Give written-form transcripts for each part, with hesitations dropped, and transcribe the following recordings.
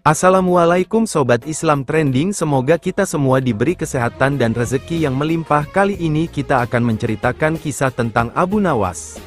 Assalamualaikum Sobat Islam Trending, semoga kita semua diberi kesehatan dan rezeki yang melimpah. Kali ini kita akan menceritakan kisah tentang Abu Nawas.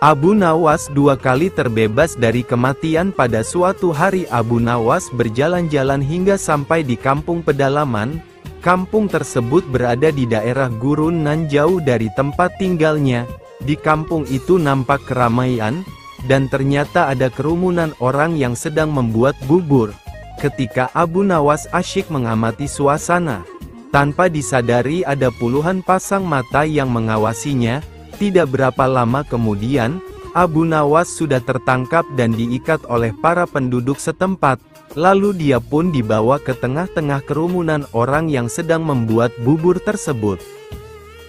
Abu Nawas dua kali terbebas dari kematian. Pada suatu hari Abu Nawas berjalan-jalan hingga sampai di kampung pedalaman. Kampung tersebut berada di daerah gurun nan jauh dari tempat tinggalnya. Di kampung itu nampak keramaian, dan ternyata ada kerumunan orang yang sedang membuat bubur. Ketika Abu Nawas asyik mengamati suasana, tanpa disadari ada puluhan pasang mata yang mengawasinya. Tidak berapa lama kemudian, Abu Nawas sudah tertangkap dan diikat oleh para penduduk setempat. Lalu dia pun dibawa ke tengah-tengah kerumunan orang yang sedang membuat bubur tersebut.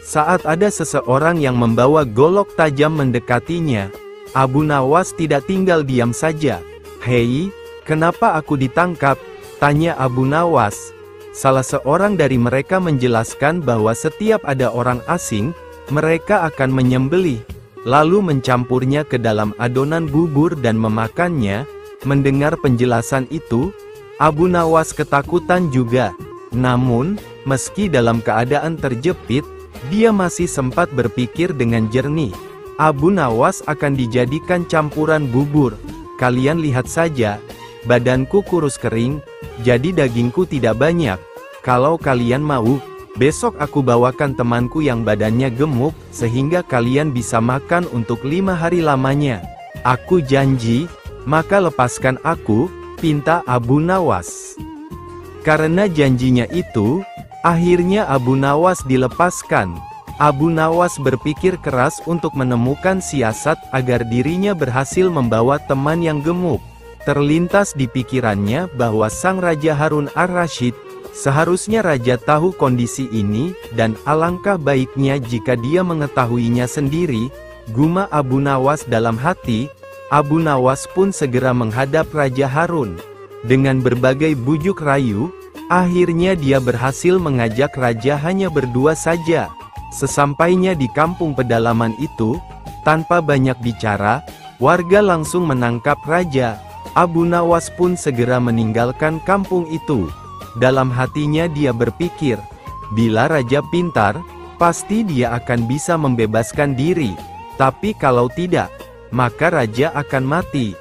Saat ada seseorang yang membawa golok tajam mendekatinya, Abu Nawas tidak tinggal diam saja. "Hei, kenapa aku ditangkap?" tanya Abu Nawas. Salah seorang dari mereka menjelaskan bahwa setiap ada orang asing, mereka akan menyembelih, lalu mencampurnya ke dalam adonan bubur dan memakannya. Mendengar penjelasan itu, Abu Nawas ketakutan juga. Namun, meski dalam keadaan terjepit, dia masih sempat berpikir dengan jernih. Abu Nawas akan dijadikan campuran bubur. Kalian lihat saja, badanku kurus kering, jadi dagingku tidak banyak. Kalau kalian mau, besok aku bawakan temanku yang badannya gemuk, sehingga kalian bisa makan untuk 5 hari lamanya. Aku janji, maka lepaskan aku, pinta Abu Nawas. Karena janjinya itu, akhirnya Abu Nawas dilepaskan. Abu Nawas berpikir keras untuk menemukan siasat agar dirinya berhasil membawa teman yang gemuk. Terlintas di pikirannya bahwa sang Raja Harun ar-Rasyid, seharusnya raja tahu kondisi ini, dan alangkah baiknya jika dia mengetahuinya sendiri, gumam Abu Nawas dalam hati. Abu Nawas pun segera menghadap Raja Harun. Dengan berbagai bujuk rayu, akhirnya dia berhasil mengajak raja hanya berdua saja. Sesampainya di kampung pedalaman itu, tanpa banyak bicara, warga langsung menangkap raja. Abu Nawas pun segera meninggalkan kampung itu. Dalam hatinya dia berpikir, bila raja pintar, pasti dia akan bisa membebaskan diri. Tapi kalau tidak, maka raja akan mati.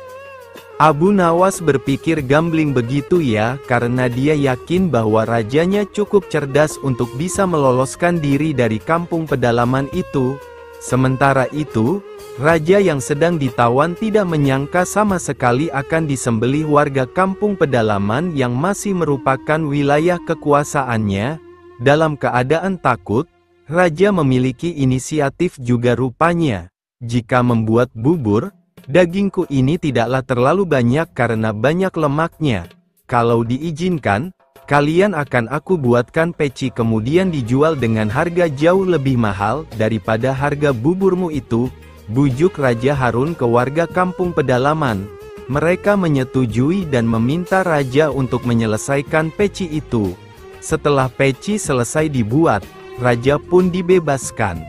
Abu Nawas berpikir gambling begitu ya, karena dia yakin bahwa rajanya cukup cerdas untuk bisa meloloskan diri dari kampung pedalaman itu. Sementara itu, raja yang sedang ditawan tidak menyangka sama sekali akan disembelih warga kampung pedalaman yang masih merupakan wilayah kekuasaannya. Dalam keadaan takut, raja memiliki inisiatif juga rupanya. "Jika membuat bubur, dagingku ini tidaklah terlalu banyak karena banyak lemaknya. Kalau diizinkan, kalian akan aku buatkan peci kemudian dijual dengan harga jauh lebih mahal daripada harga buburmu itu." Bujuk Raja Harun ke warga kampung pedalaman. Mereka menyetujui dan meminta raja untuk menyelesaikan peci itu. Setelah peci selesai dibuat, raja pun dibebaskan.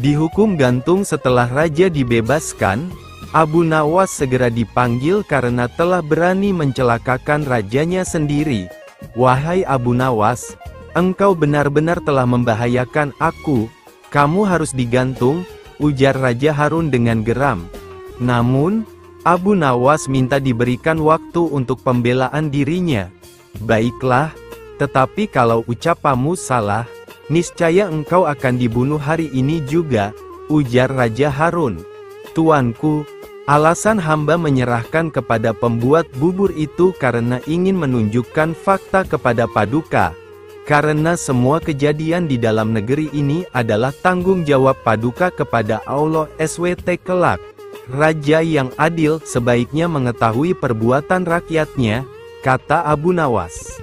Dihukum gantung. Setelah raja dibebaskan, Abu Nawas segera dipanggil karena telah berani mencelakakan rajanya sendiri. "Wahai Abu Nawas, engkau benar-benar telah membahayakan aku. Kamu harus digantung," ujar Raja Harun dengan geram. Namun, Abu Nawas minta diberikan waktu untuk pembelaan dirinya. "Baiklah, tetapi kalau ucapamu salah, niscaya engkau akan dibunuh hari ini juga," ujar Raja Harun. "Tuanku, alasan hamba menyerahkan kepada pembuat bubur itu karena ingin menunjukkan fakta kepada Paduka. Karena semua kejadian di dalam negeri ini adalah tanggung jawab Paduka kepada Allah SWT kelak. Raja yang adil sebaiknya mengetahui perbuatan rakyatnya," kata Abu Nawas.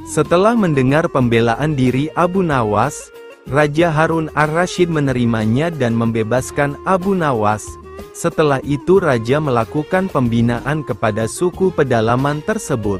Setelah mendengar pembelaan diri Abu Nawas, Raja Harun ar-Rasyid menerimanya dan membebaskan Abu Nawas. Setelah itu raja melakukan pembinaan kepada suku pedalaman tersebut.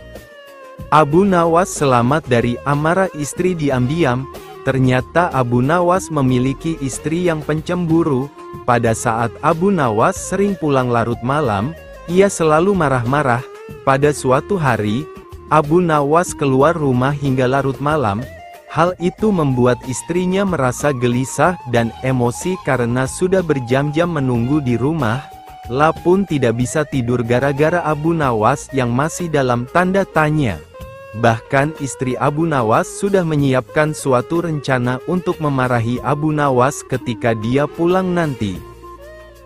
Abu Nawas selamat dari amarah istri diam-diam. Ternyata Abu Nawas memiliki istri yang pencemburu. Pada saat Abu Nawas sering pulang larut malam, ia selalu marah-marah. Pada suatu hari, Abu Nawas keluar rumah hingga larut malam. Hal itu membuat istrinya merasa gelisah dan emosi karena sudah berjam-jam menunggu di rumah. La pun tidak bisa tidur gara-gara Abu Nawas yang masih dalam tanda tanya. Bahkan istri Abu Nawas sudah menyiapkan suatu rencana untuk memarahi Abu Nawas ketika dia pulang nanti.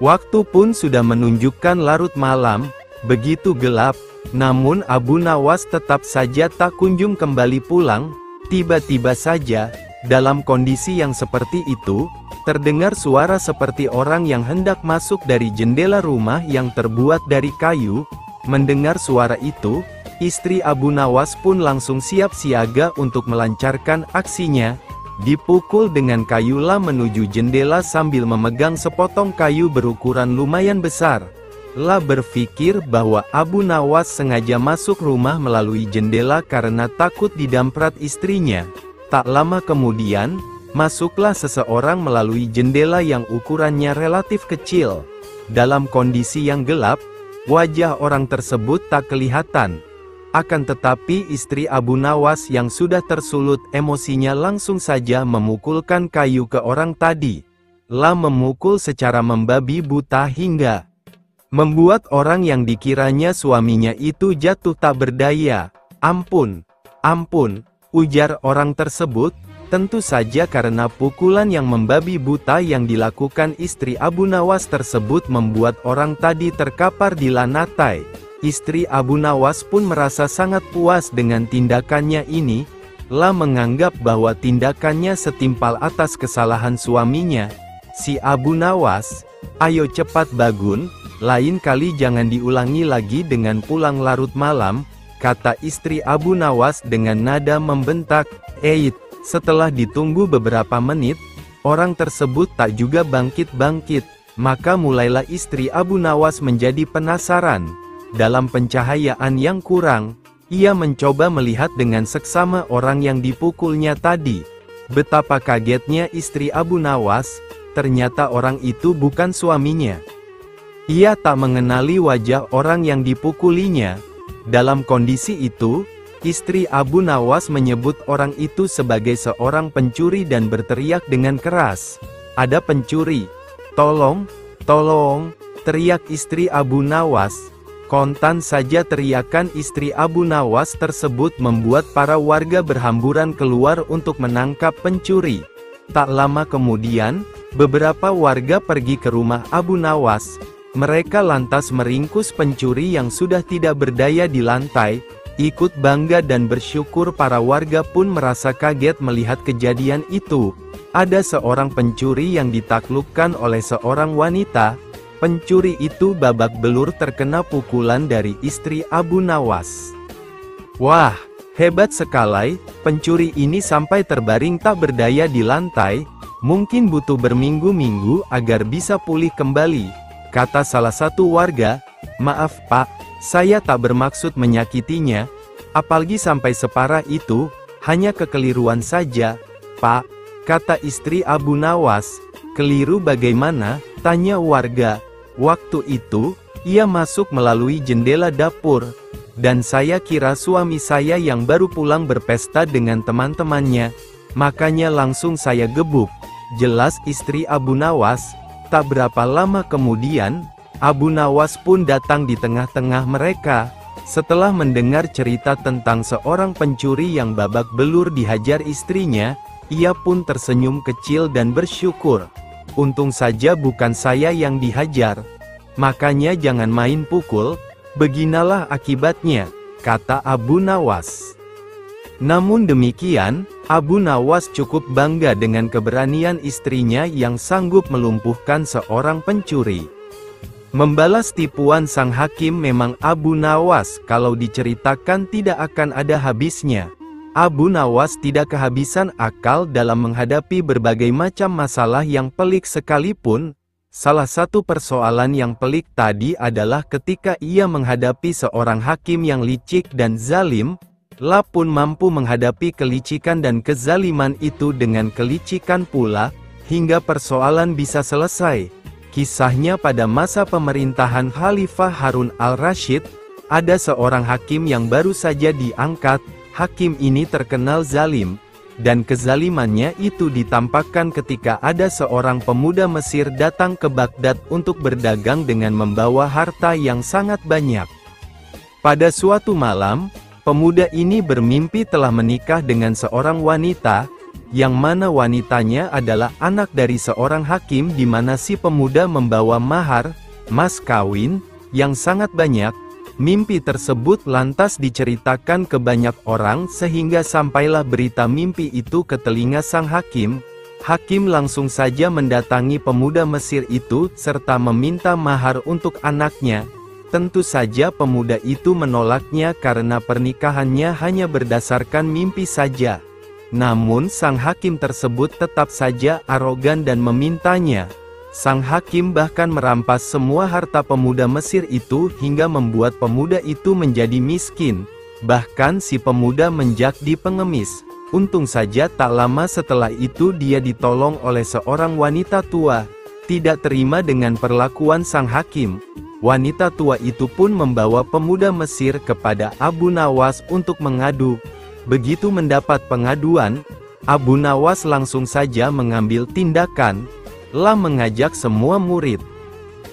Waktu pun sudah menunjukkan larut malam, begitu gelap, namun Abu Nawas tetap saja tak kunjung kembali pulang. Tiba-tiba saja, dalam kondisi yang seperti itu, terdengar suara seperti orang yang hendak masuk dari jendela rumah yang terbuat dari kayu. Mendengar suara itu, istri Abu Nawas pun langsung siap siaga untuk melancarkan aksinya. Dipukul dengan kayu La menuju jendela sambil memegang sepotong kayu berukuran lumayan besar. La berpikir bahwa Abu Nawas sengaja masuk rumah melalui jendela karena takut didamprat istrinya. Tak lama kemudian, masuklah seseorang melalui jendela yang ukurannya relatif kecil. Dalam kondisi yang gelap, wajah orang tersebut tak kelihatan. Akan tetapi istri Abu Nawas yang sudah tersulut emosinya langsung saja memukulkan kayu ke orang tadi. La memukul secara membabi buta hingga membuat orang yang dikiranya suaminya itu jatuh tak berdaya. Ampun, ampun, ujar orang tersebut, tentu saja karena pukulan yang membabi buta yang dilakukan istri Abu Nawas tersebut membuat orang tadi terkapar di lantai. Istri Abu Nawas pun merasa sangat puas dengan tindakannya ini. La menganggap bahwa tindakannya setimpal atas kesalahan suaminya. Si Abu Nawas, ayo cepat bangun, lain kali jangan diulangi lagi dengan pulang larut malam, kata istri Abu Nawas dengan nada membentak. Setelah ditunggu beberapa menit, orang tersebut tak juga bangkit-bangkit, maka mulailah istri Abu Nawas menjadi penasaran. Dalam pencahayaan yang kurang, ia mencoba melihat dengan seksama orang yang dipukulnya tadi. Betapa kagetnya istri Abu Nawas, ternyata orang itu bukan suaminya. Ia tak mengenali wajah orang yang dipukulinya. Dalam kondisi itu, istri Abu Nawas menyebut orang itu sebagai seorang pencuri dan berteriak dengan keras. "Ada pencuri! Tolong! Tolong!" teriak istri Abu Nawas. Kontan saja teriakan istri Abu Nawas tersebut membuat para warga berhamburan keluar untuk menangkap pencuri. Tak lama kemudian, beberapa warga pergi ke rumah Abu Nawas. Mereka lantas meringkus pencuri yang sudah tidak berdaya di lantai. Ikut bangga dan bersyukur para warga pun merasa kaget melihat kejadian itu. Ada seorang pencuri yang ditaklukkan oleh seorang wanita. Pencuri itu babak belur terkena pukulan dari istri Abu Nawas. Wah, hebat sekali, pencuri ini sampai terbaring tak berdaya di lantai. Mungkin butuh berminggu-minggu agar bisa pulih kembali, kata salah satu warga. "Maaf Pak, saya tak bermaksud menyakitinya, apalagi sampai separah itu, hanya kekeliruan saja, Pak," kata istri Abu Nawas. "Keliru bagaimana?" tanya warga. "Waktu itu, ia masuk melalui jendela dapur, dan saya kira suami saya yang baru pulang berpesta dengan teman-temannya, makanya langsung saya gebuk," jelas istri Abu Nawas. Tak berapa lama kemudian, Abu Nawas pun datang di tengah-tengah mereka. Setelah mendengar cerita tentang seorang pencuri yang babak belur dihajar istrinya, ia pun tersenyum kecil dan bersyukur. "Untung saja bukan saya yang dihajar. Makanya jangan main pukul, beginilah akibatnya," kata Abu Nawas. Namun demikian, Abu Nawas cukup bangga dengan keberanian istrinya yang sanggup melumpuhkan seorang pencuri. Membalas tipuan sang hakim memang Abu Nawas kalau diceritakan tidak akan ada habisnya. Abu Nawas tidak kehabisan akal dalam menghadapi berbagai macam masalah yang pelik sekalipun. Salah satu persoalan yang pelik tadi adalah ketika ia menghadapi seorang hakim yang licik dan zalim. La pun mampu menghadapi kelicikan dan kezaliman itu dengan kelicikan pula, hingga persoalan bisa selesai. Kisahnya pada masa pemerintahan Khalifah Harun al-Rasyid, ada seorang hakim yang baru saja diangkat. Hakim ini terkenal zalim, dan kezalimannya itu ditampakkan ketika ada seorang pemuda Mesir datang ke Baghdad untuk berdagang dengan membawa harta yang sangat banyak. Pada suatu malam, pemuda ini bermimpi telah menikah dengan seorang wanita, yang mana wanitanya adalah anak dari seorang hakim, di mana si pemuda membawa mahar, mas kawin, yang sangat banyak. Mimpi tersebut lantas diceritakan ke banyak orang sehingga sampailah berita mimpi itu ke telinga sang hakim. Hakim langsung saja mendatangi pemuda Mesir itu serta meminta mahar untuk anaknya. Tentu saja pemuda itu menolaknya karena pernikahannya hanya berdasarkan mimpi saja. Namun sang hakim tersebut tetap saja arogan dan memintanya. Sang hakim bahkan merampas semua harta pemuda Mesir itu hingga membuat pemuda itu menjadi miskin. Bahkan si pemuda menjadi pengemis. Untung saja tak lama setelah itu dia ditolong oleh seorang wanita tua. Tidak terima dengan perlakuan sang hakim, wanita tua itu pun membawa pemuda Mesir kepada Abu Nawas untuk mengadu. Begitu mendapat pengaduan, Abu Nawas langsung saja mengambil tindakan. Mengajak semua murid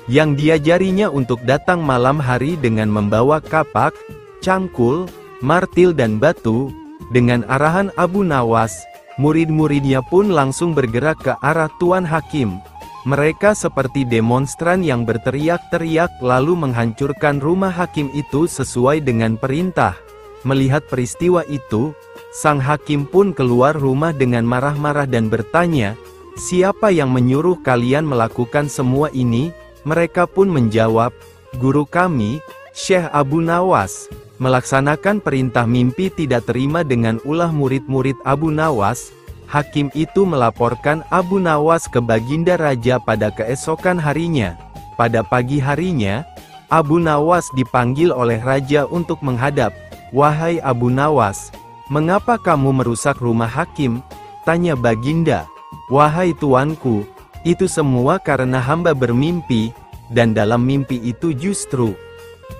yang diajarinya untuk datang malam hari dengan membawa kapak, cangkul, martil dan batu. Dengan arahan Abu Nawas, murid-muridnya pun langsung bergerak ke arah Tuan Hakim. Mereka seperti demonstran yang berteriak-teriak lalu menghancurkan rumah hakim itu sesuai dengan perintah. Melihat peristiwa itu, sang hakim pun keluar rumah dengan marah-marah dan bertanya, "Siapa yang menyuruh kalian melakukan semua ini?" Mereka pun menjawab, "Guru kami, Syekh Abu Nawas." Melaksanakan perintah mimpi tidak terima dengan ulah murid-murid Abu Nawas, hakim itu melaporkan Abu Nawas ke Baginda Raja pada keesokan harinya. Pada pagi harinya, Abu Nawas dipanggil oleh Raja untuk menghadap. "Wahai Abu Nawas, mengapa kamu merusak rumah hakim?" tanya Baginda. "Wahai tuanku, itu semua karena hamba bermimpi, dan dalam mimpi itu justru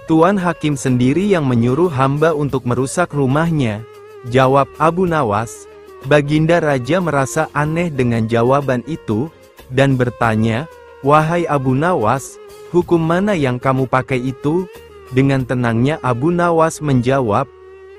Tuan Hakim sendiri yang menyuruh hamba untuk merusak rumahnya," jawab Abu Nawas. Baginda Raja merasa aneh dengan jawaban itu, dan bertanya, "Wahai Abu Nawas, hukum mana yang kamu pakai itu?" Dengan tenangnya Abu Nawas menjawab,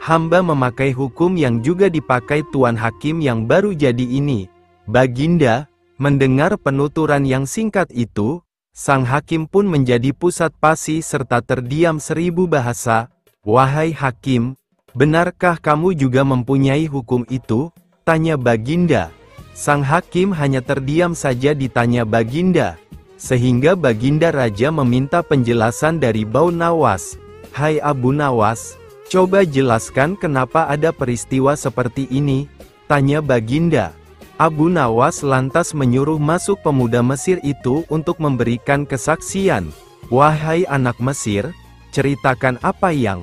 "Hamba memakai hukum yang juga dipakai Tuan Hakim yang baru jadi ini." Baginda mendengar penuturan yang singkat itu, sang hakim pun menjadi pusat pasi serta terdiam 1000 bahasa. "Wahai Hakim, benarkah kamu juga mempunyai hukum itu?" tanya Baginda. Sang hakim hanya terdiam saja ditanya Baginda, sehingga Baginda Raja meminta penjelasan dari Abu Nawas. "Hai Abu Nawas, coba jelaskan kenapa ada peristiwa seperti ini?" tanya Baginda. Abu Nawas lantas menyuruh masuk pemuda Mesir itu untuk memberikan kesaksian. "Wahai anak Mesir, ceritakan apa yang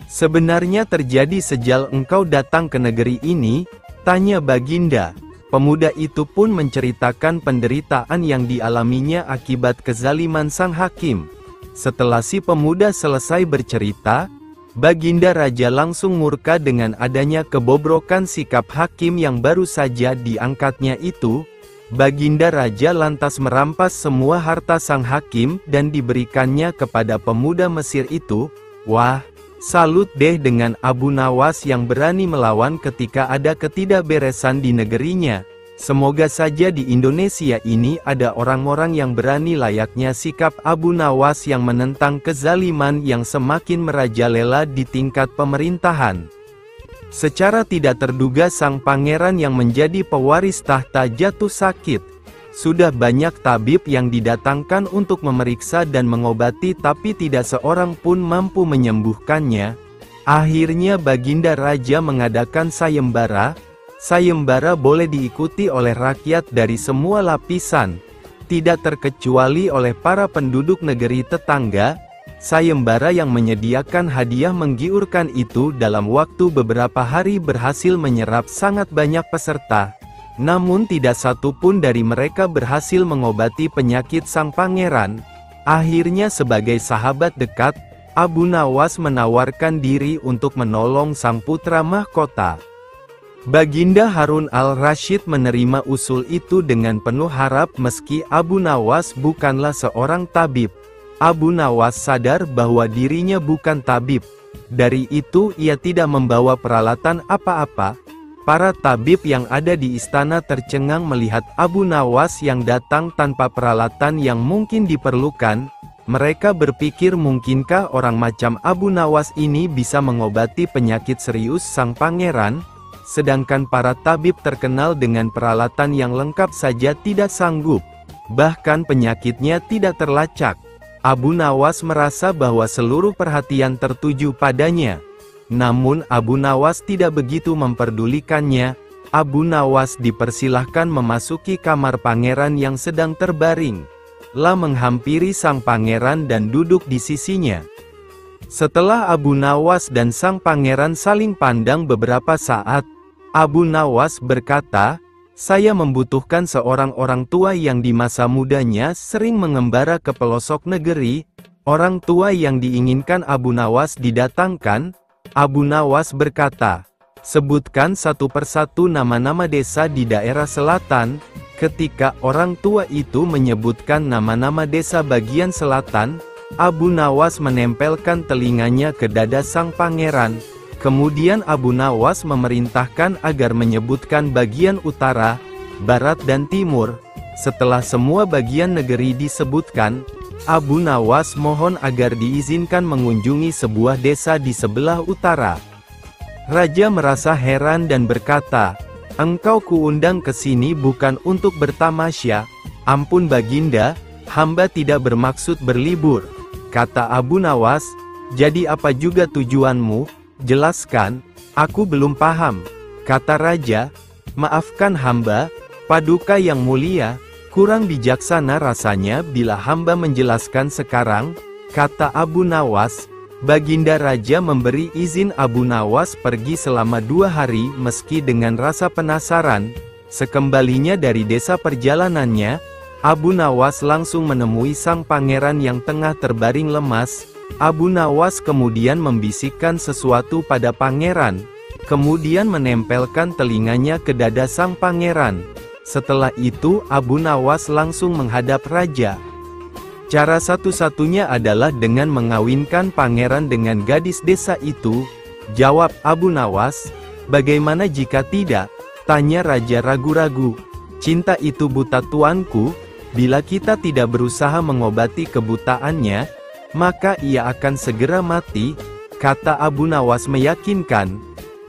sebenarnya terjadi sejak engkau datang ke negeri ini?" tanya Baginda. Pemuda itu pun menceritakan penderitaan yang dialaminya akibat kezaliman sang hakim. Setelah si pemuda selesai bercerita, Baginda Raja langsung murka dengan adanya kebobrokan sikap hakim yang baru saja diangkatnya itu. Baginda Raja lantas merampas semua harta sang hakim dan diberikannya kepada pemuda Mesir itu. Wah, salut deh dengan Abu Nawas yang berani melawan ketika ada ketidakberesan di negerinya. Semoga saja di Indonesia ini ada orang-orang yang berani layaknya sikap Abu Nawas yang menentang kezaliman yang semakin merajalela di tingkat pemerintahan. Secara tidak terduga sang pangeran yang menjadi pewaris tahta jatuh sakit. Sudah banyak tabib yang didatangkan untuk memeriksa dan mengobati tapi tidak seorang pun mampu menyembuhkannya. Akhirnya Baginda Raja mengadakan sayembara. Sayembara boleh diikuti oleh rakyat dari semua lapisan, tidak terkecuali oleh para penduduk negeri tetangga. Sayembara yang menyediakan hadiah menggiurkan itu dalam waktu beberapa hari berhasil menyerap sangat banyak peserta. Namun tidak satu pun dari mereka berhasil mengobati penyakit sang pangeran. Akhirnya sebagai sahabat dekat, Abu Nawas menawarkan diri untuk menolong sang putra mahkota. Baginda Harun al-Rasyid menerima usul itu dengan penuh harap meski Abu Nawas bukanlah seorang tabib. Abu Nawas sadar bahwa dirinya bukan tabib. Dari itu ia tidak membawa peralatan apa-apa. Para tabib yang ada di istana tercengang melihat Abu Nawas yang datang tanpa peralatan yang mungkin diperlukan. Mereka berpikir mungkinkah orang macam Abu Nawas ini bisa mengobati penyakit serius sang pangeran? Sedangkan para tabib terkenal dengan peralatan yang lengkap saja tidak sanggup. Bahkan penyakitnya tidak terlacak. Abu Nawas merasa bahwa seluruh perhatian tertuju padanya. Namun Abu Nawas tidak begitu memperdulikannya. Abu Nawas dipersilahkan memasuki kamar pangeran yang sedang terbaring. Lah menghampiri sang pangeran dan duduk di sisinya. Setelah Abu Nawas dan sang pangeran saling pandang beberapa saat, Abu Nawas berkata, "Saya membutuhkan seorang orang tua yang di masa mudanya sering mengembara ke pelosok negeri." Orang tua yang diinginkan Abu Nawas didatangkan. Abu Nawas berkata, "Sebutkan satu persatu nama-nama desa di daerah selatan." Ketika orang tua itu menyebutkan nama-nama desa bagian selatan, Abu Nawas menempelkan telinganya ke dada sang pangeran. Kemudian Abu Nawas memerintahkan agar menyebutkan bagian utara, barat dan timur. Setelah semua bagian negeri disebutkan, Abu Nawas mohon agar diizinkan mengunjungi sebuah desa di sebelah utara. Raja merasa heran dan berkata, "Engkau kuundang ke sini bukan untuk bertamasya." "Ampun Baginda, hamba tidak bermaksud berlibur," kata Abu Nawas. "Jadi apa juga tujuanmu? Jelaskan." "Aku belum paham," kata raja. "Maafkan hamba, Paduka yang mulia, kurang bijaksana rasanya bila hamba menjelaskan sekarang," kata Abu Nawas. Baginda Raja memberi izin Abu Nawas pergi selama 2 hari meski dengan rasa penasaran. Sekembalinya dari desa perjalanannya, Abu Nawas langsung menemui sang pangeran yang tengah terbaring lemas. Abu Nawas kemudian membisikkan sesuatu pada pangeran, kemudian menempelkan telinganya ke dada sang pangeran. Setelah itu Abu Nawas langsung menghadap raja. Cara satu-satunya adalah dengan mengawinkan pangeran dengan gadis desa itu, jawab Abu Nawas. "Bagaimana jika tidak?" tanya raja ragu-ragu. "Cinta itu buta tuanku, bila kita tidak berusaha mengobati kebutaannya, maka ia akan segera mati," kata Abu Nawas meyakinkan.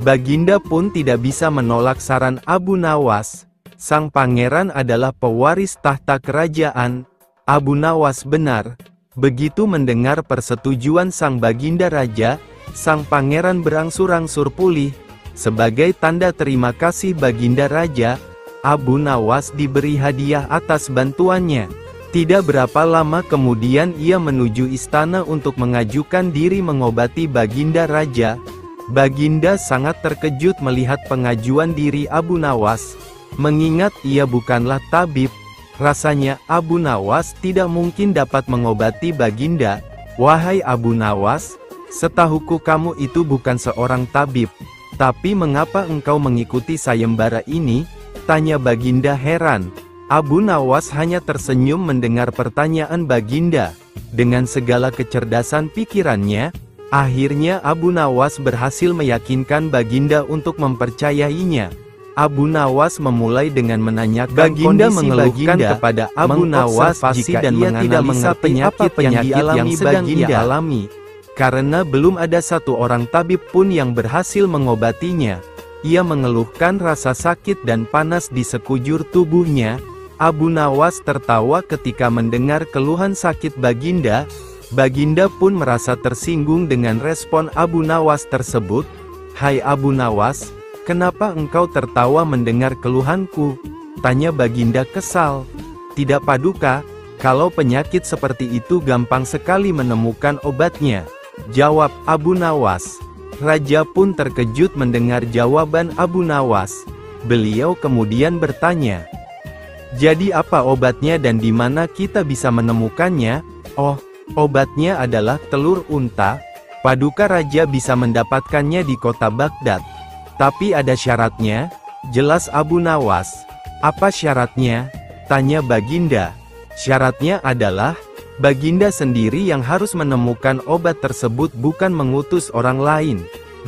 Baginda pun tidak bisa menolak saran Abu Nawas. Sang pangeran adalah pewaris tahta kerajaan. Abu Nawas benar. Begitu mendengar persetujuan sang Baginda Raja, sang pangeran berangsur-angsur pulih. Sebagai tanda terima kasih Baginda Raja, Abu Nawas diberi hadiah atas bantuannya. Tidak berapa lama kemudian ia menuju istana untuk mengajukan diri mengobati Baginda Raja. Baginda sangat terkejut melihat pengajuan diri Abu Nawas. Mengingat ia bukanlah tabib, rasanya Abu Nawas tidak mungkin dapat mengobati Baginda. "Wahai Abu Nawas, setahuku kamu itu bukan seorang tabib. Tapi mengapa engkau mengikuti sayembara ini?" tanya Baginda heran. Abu Nawas hanya tersenyum mendengar pertanyaan Baginda. Dengan segala kecerdasan pikirannya, akhirnya Abu Nawas berhasil meyakinkan Baginda untuk mempercayainya. Abu Nawas memulai dengan menanyakan Baginda mengeluhkan kepada Abu Nawas jika dan ia tidak mengerti penyakit yang sedang ia alami. Karena belum ada satu orang tabib pun yang berhasil mengobatinya. Ia mengeluhkan rasa sakit dan panas di sekujur tubuhnya. Abu Nawas tertawa ketika mendengar keluhan sakit Baginda. Baginda pun merasa tersinggung dengan respon Abu Nawas tersebut. "Hai Abu Nawas, kenapa engkau tertawa mendengar keluhanku?" tanya Baginda kesal. "Tidak Paduka, kalau penyakit seperti itu gampang sekali menemukan obatnya," jawab Abu Nawas. Raja pun terkejut mendengar jawaban Abu Nawas. Beliau kemudian bertanya, "Jadi apa obatnya dan di mana kita bisa menemukannya?" "Oh, obatnya adalah telur unta," Paduka raja bisa mendapatkannya di kota Baghdad. Tapi ada syaratnya, jelas Abu Nawas. Apa syaratnya? Tanya Baginda. Syaratnya adalah, Baginda sendiri yang harus menemukan obat tersebut, bukan mengutus orang lain.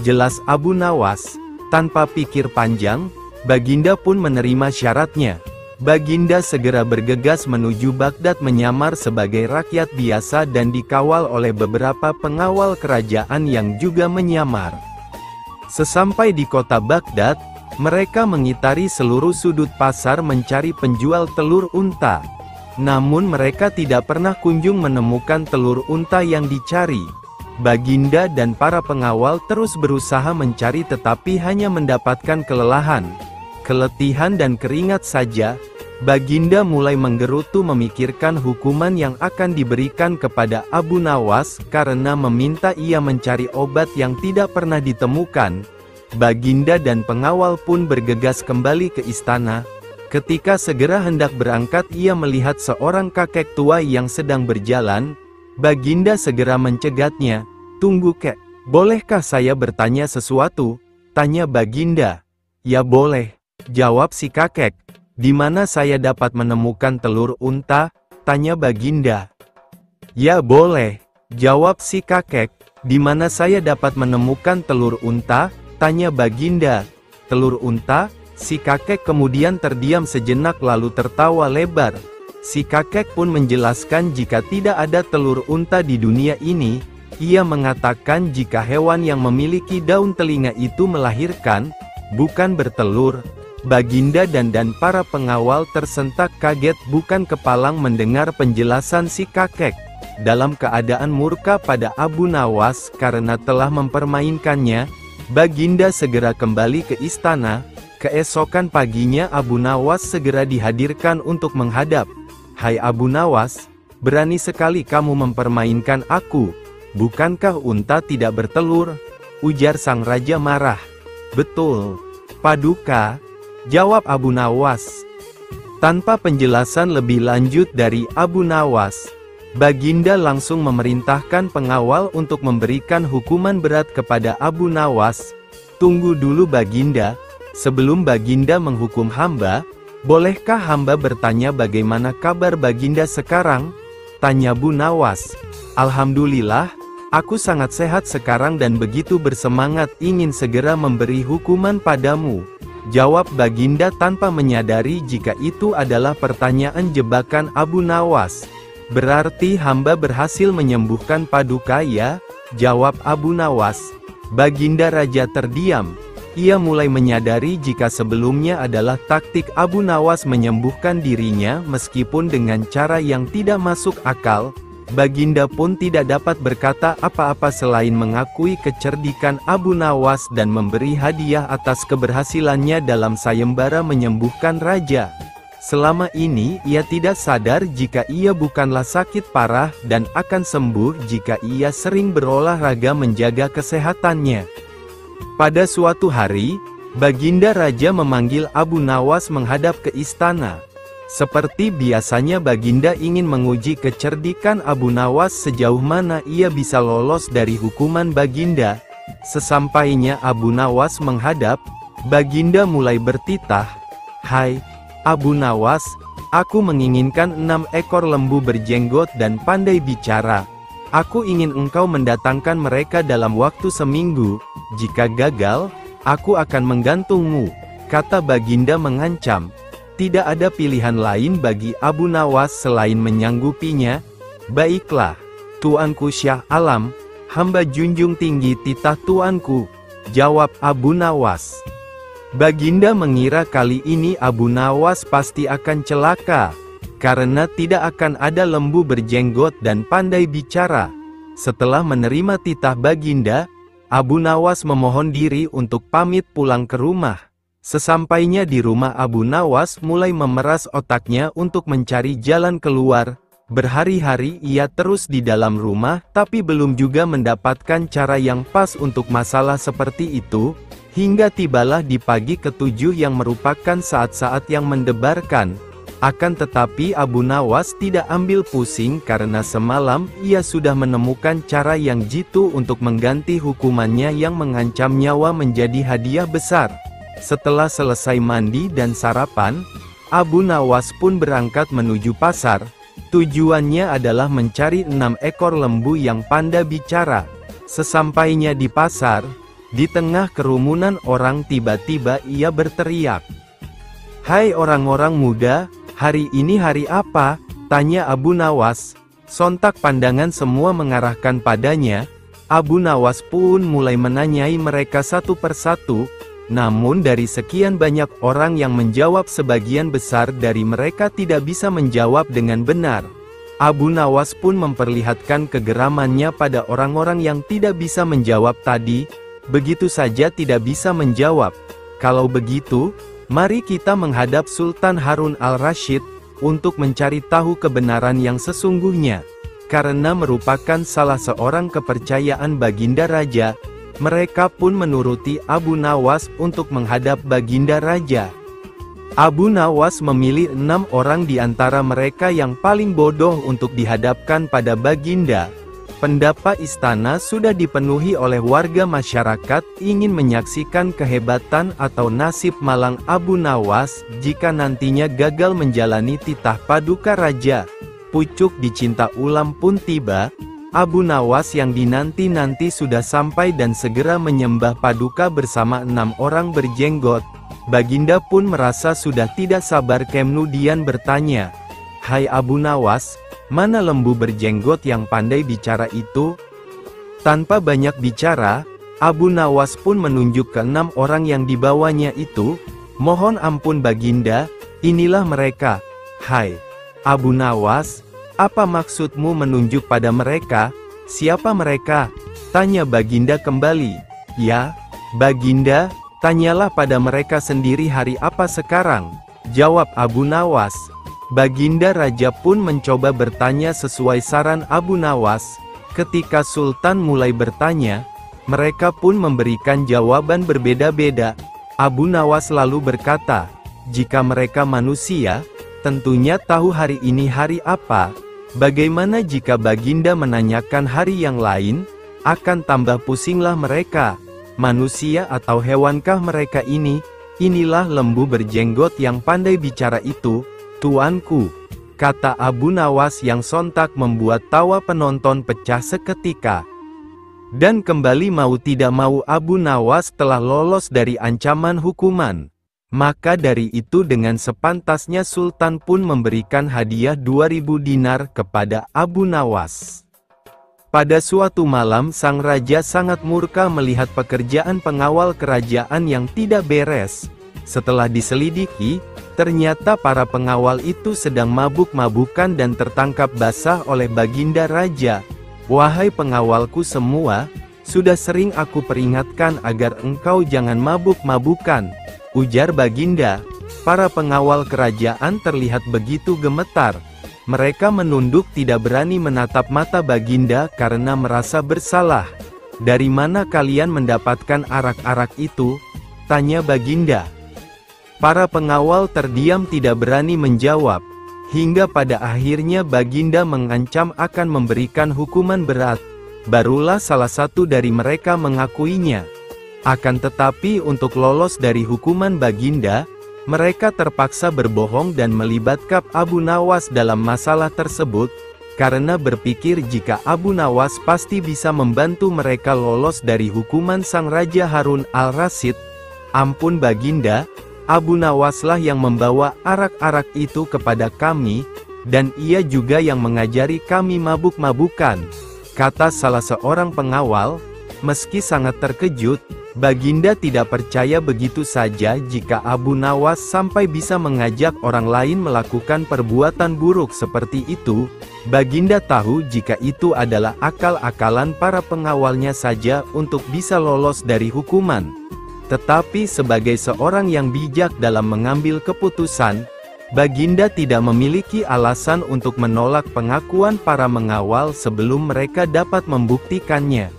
Jelas Abu Nawas. Tanpa pikir panjang, Baginda pun menerima syaratnya. Baginda segera bergegas menuju Baghdad menyamar sebagai rakyat biasa dan dikawal oleh beberapa pengawal kerajaan yang juga menyamar. Sesampai di kota Baghdad, mereka mengitari seluruh sudut pasar mencari penjual telur unta. Namun mereka tidak pernah kunjung menemukan telur unta yang dicari. Baginda dan para pengawal terus berusaha mencari tetapi hanya mendapatkan kelelahan. Keletihan dan keringat saja, Baginda mulai menggerutu memikirkan hukuman yang akan diberikan kepada Abu Nawas karena meminta ia mencari obat yang tidak pernah ditemukan. Baginda dan pengawal pun bergegas kembali ke istana. Ketika segera hendak berangkat, ia melihat seorang kakek tua yang sedang berjalan. Baginda segera mencegatnya. "Tunggu kek, bolehkah saya bertanya sesuatu?" tanya Baginda. "Ya boleh," jawab si kakek. "Di mana saya dapat menemukan telur unta?" tanya Baginda. "Ya boleh," jawab si kakek. "Di mana saya dapat menemukan telur unta?" tanya Baginda. "Telur unta?" Si kakek kemudian terdiam sejenak lalu tertawa lebar. Si kakek pun menjelaskan jika tidak ada telur unta di dunia ini. Ia mengatakan jika hewan yang memiliki daun telinga itu melahirkan, bukan bertelur. Baginda dan para pengawal tersentak kaget bukan kepalang mendengar penjelasan si kakek. Dalam keadaan murka pada Abu Nawas karena telah mempermainkannya, Baginda segera kembali ke istana. Keesokan paginya Abu Nawas segera dihadirkan untuk menghadap. "Hai Abu Nawas, berani sekali kamu mempermainkan aku. Bukankah unta tidak bertelur?" ujar sang raja marah. "Betul, Paduka," jawab Abu Nawas. Tanpa penjelasan lebih lanjut dari Abu Nawas, Baginda langsung memerintahkan pengawal untuk memberikan hukuman berat kepada Abu Nawas. "Tunggu dulu Baginda, sebelum Baginda menghukum hamba, bolehkah hamba bertanya bagaimana kabar Baginda sekarang?" tanya Abu Nawas. "Alhamdulillah, aku sangat sehat sekarang dan begitu bersemangat ingin segera memberi hukuman padamu," jawab Baginda tanpa menyadari jika itu adalah pertanyaan jebakan Abu Nawas. "Berarti hamba berhasil menyembuhkan Paduka ya?" jawab Abu Nawas. Baginda raja terdiam. Ia mulai menyadari jika sebelumnya adalah taktik Abu Nawas menyembuhkan dirinya meskipun dengan cara yang tidak masuk akal. Baginda pun tidak dapat berkata apa-apa selain mengakui kecerdikan Abu Nawas dan memberi hadiah atas keberhasilannya dalam sayembara menyembuhkan raja. Selama ini ia tidak sadar jika ia bukanlah sakit parah dan akan sembuh jika ia sering berolahraga menjaga kesehatannya. Pada suatu hari, Baginda raja memanggil Abu Nawas menghadap ke istana. Seperti biasanya Baginda ingin menguji kecerdikan Abu Nawas sejauh mana ia bisa lolos dari hukuman Baginda. Sesampainya Abu Nawas menghadap, Baginda mulai bertitah. "Hai, Abu Nawas, aku menginginkan 6 ekor lembu berjenggot dan pandai bicara. Aku ingin engkau mendatangkan mereka dalam waktu seminggu. Jika gagal, aku akan menggantungmu," kata Baginda mengancam. Tidak ada pilihan lain bagi Abu Nawas selain menyanggupinya. "Baiklah, Tuanku Syah Alam, hamba junjung tinggi titah Tuanku," jawab Abu Nawas. Baginda mengira kali ini Abu Nawas pasti akan celaka, karena tidak akan ada lembu berjenggot dan pandai bicara. Setelah menerima titah Baginda, Abu Nawas memohon diri untuk pamit pulang ke rumah. Sesampainya di rumah, Abu Nawas mulai memeras otaknya untuk mencari jalan keluar. Berhari-hari ia terus di dalam rumah, tapi belum juga mendapatkan cara yang pas untuk masalah seperti itu, hingga tibalah di pagi ke-7 yang merupakan saat-saat yang mendebarkan. Akan tetapi Abu Nawas tidak ambil pusing karena semalam ia sudah menemukan cara yang jitu untuk mengganti hukumannya yang mengancam nyawa menjadi hadiah besar. Setelah selesai mandi dan sarapan, Abu Nawas pun berangkat menuju pasar. Tujuannya adalah mencari 6 ekor lembu yang pandai bicara. Sesampainya di pasar, di tengah kerumunan orang tiba-tiba ia berteriak, "Hai orang-orang muda, hari ini hari apa?" tanya Abu Nawas. Sontak pandangan semua mengarahkan padanya. Abu Nawas pun mulai menanyai mereka satu persatu. Namun dari sekian banyak orang yang menjawab, sebagian besar dari mereka tidak bisa menjawab dengan benar. Abu Nawas pun memperlihatkan kegeramannya pada orang-orang yang tidak bisa menjawab tadi. Begitu saja tidak bisa menjawab. Kalau begitu, mari kita menghadap Sultan Harun al-Rasyid untuk mencari tahu kebenaran yang sesungguhnya. Karena merupakan salah seorang kepercayaan Baginda Raja, mereka pun menuruti Abu Nawas untuk menghadap Baginda Raja. Abu Nawas memilih 6 orang di antara mereka yang paling bodoh untuk dihadapkan pada Baginda. Pendapa istana sudah dipenuhi oleh warga masyarakat ingin menyaksikan kehebatan atau nasib malang Abu Nawas jika nantinya gagal menjalani titah paduka raja. Pucuk dicinta ulam pun tiba. Abu Nawas yang dinanti-nanti sudah sampai dan segera menyembah paduka bersama 6 orang berjenggot. Baginda pun merasa sudah tidak sabar, kemudian bertanya, "Hai Abu Nawas, mana lembu berjenggot yang pandai bicara itu?" Tanpa banyak bicara, Abu Nawas pun menunjuk ke 6 orang yang dibawanya itu. "Mohon ampun Baginda, inilah mereka." "Hai Abu Nawas, apa maksudmu menunjuk pada mereka? Siapa mereka?" tanya Baginda kembali. "Ya, Baginda, tanyalah pada mereka sendiri hari apa sekarang," jawab Abu Nawas. Baginda Raja pun mencoba bertanya sesuai saran Abu Nawas. Ketika Sultan mulai bertanya, mereka pun memberikan jawaban berbeda-beda. Abu Nawas lalu berkata, "Jika mereka manusia, tentunya tahu hari ini hari apa. Bagaimana jika Baginda menanyakan hari yang lain? Akan tambah pusinglah mereka. Manusia atau hewankah mereka ini? Inilah lembu berjenggot yang pandai bicara itu, tuanku," kata Abu Nawas yang sontak membuat tawa penonton pecah seketika. Dan kembali mau tidak mau Abu Nawas telah lolos dari ancaman hukuman. Maka dari itu dengan sepantasnya Sultan pun memberikan hadiah 2000 dinar kepada Abu Nawas. Pada suatu malam sang raja sangat murka melihat pekerjaan pengawal kerajaan yang tidak beres. Setelah diselidiki, ternyata para pengawal itu sedang mabuk-mabukan dan tertangkap basah oleh Baginda Raja. "Wahai pengawalku semua, sudah sering aku peringatkan agar engkau jangan mabuk-mabukan," ujar Baginda. Para pengawal kerajaan terlihat begitu gemetar. Mereka menunduk tidak berani menatap mata Baginda karena merasa bersalah. "Dari mana kalian mendapatkan arak-arak itu?" tanya Baginda. Para pengawal terdiam tidak berani menjawab. Hingga pada akhirnya Baginda mengancam akan memberikan hukuman berat. Barulah salah satu dari mereka mengakuinya. Akan tetapi untuk lolos dari hukuman Baginda, mereka terpaksa berbohong dan melibatkan Abu Nawas dalam masalah tersebut, karena berpikir jika Abu Nawas pasti bisa membantu mereka lolos dari hukuman sang Raja Harun al-Rasyid. "Ampun Baginda, Abu Nawaslah yang membawa arak-arak itu kepada kami, dan ia juga yang mengajari kami mabuk-mabukan," kata salah seorang pengawal. Meski sangat terkejut, Baginda tidak percaya begitu saja jika Abu Nawas sampai bisa mengajak orang lain melakukan perbuatan buruk seperti itu. Baginda tahu jika itu adalah akal-akalan para pengawalnya saja untuk bisa lolos dari hukuman. Tetapi sebagai seorang yang bijak dalam mengambil keputusan, Baginda tidak memiliki alasan untuk menolak pengakuan para mengawal sebelum mereka dapat membuktikannya.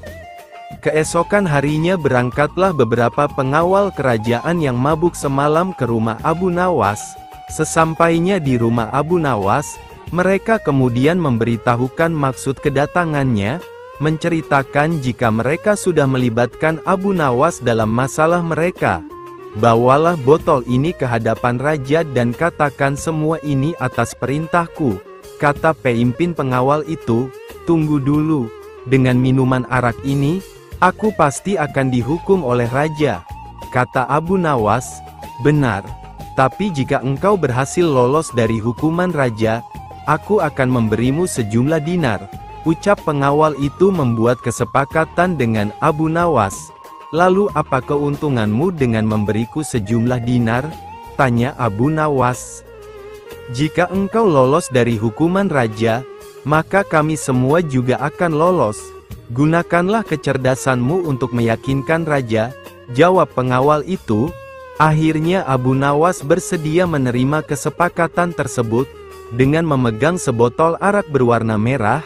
Keesokan harinya berangkatlah beberapa pengawal kerajaan yang mabuk semalam ke rumah Abu Nawas. Sesampainya di rumah Abu Nawas, mereka kemudian memberitahukan maksud kedatangannya, menceritakan jika mereka sudah melibatkan Abu Nawas dalam masalah mereka. Bawalah botol ini ke hadapan raja dan katakan semua ini atas perintahku, kata pemimpin pengawal itu. Tunggu dulu, dengan minuman arak ini, aku pasti akan dihukum oleh raja, kata Abu Nawas. Benar, tapi jika engkau berhasil lolos dari hukuman raja, aku akan memberimu sejumlah dinar. Ucap pengawal itu membuat kesepakatan dengan Abu Nawas. Lalu apa keuntunganmu dengan memberiku sejumlah dinar? Tanya Abu Nawas. Jika engkau lolos dari hukuman raja, maka kami semua juga akan lolos. Gunakanlah kecerdasanmu untuk meyakinkan raja, jawab pengawal itu. Akhirnya Abu Nawas bersedia menerima kesepakatan tersebut. Dengan memegang sebotol arak berwarna merah,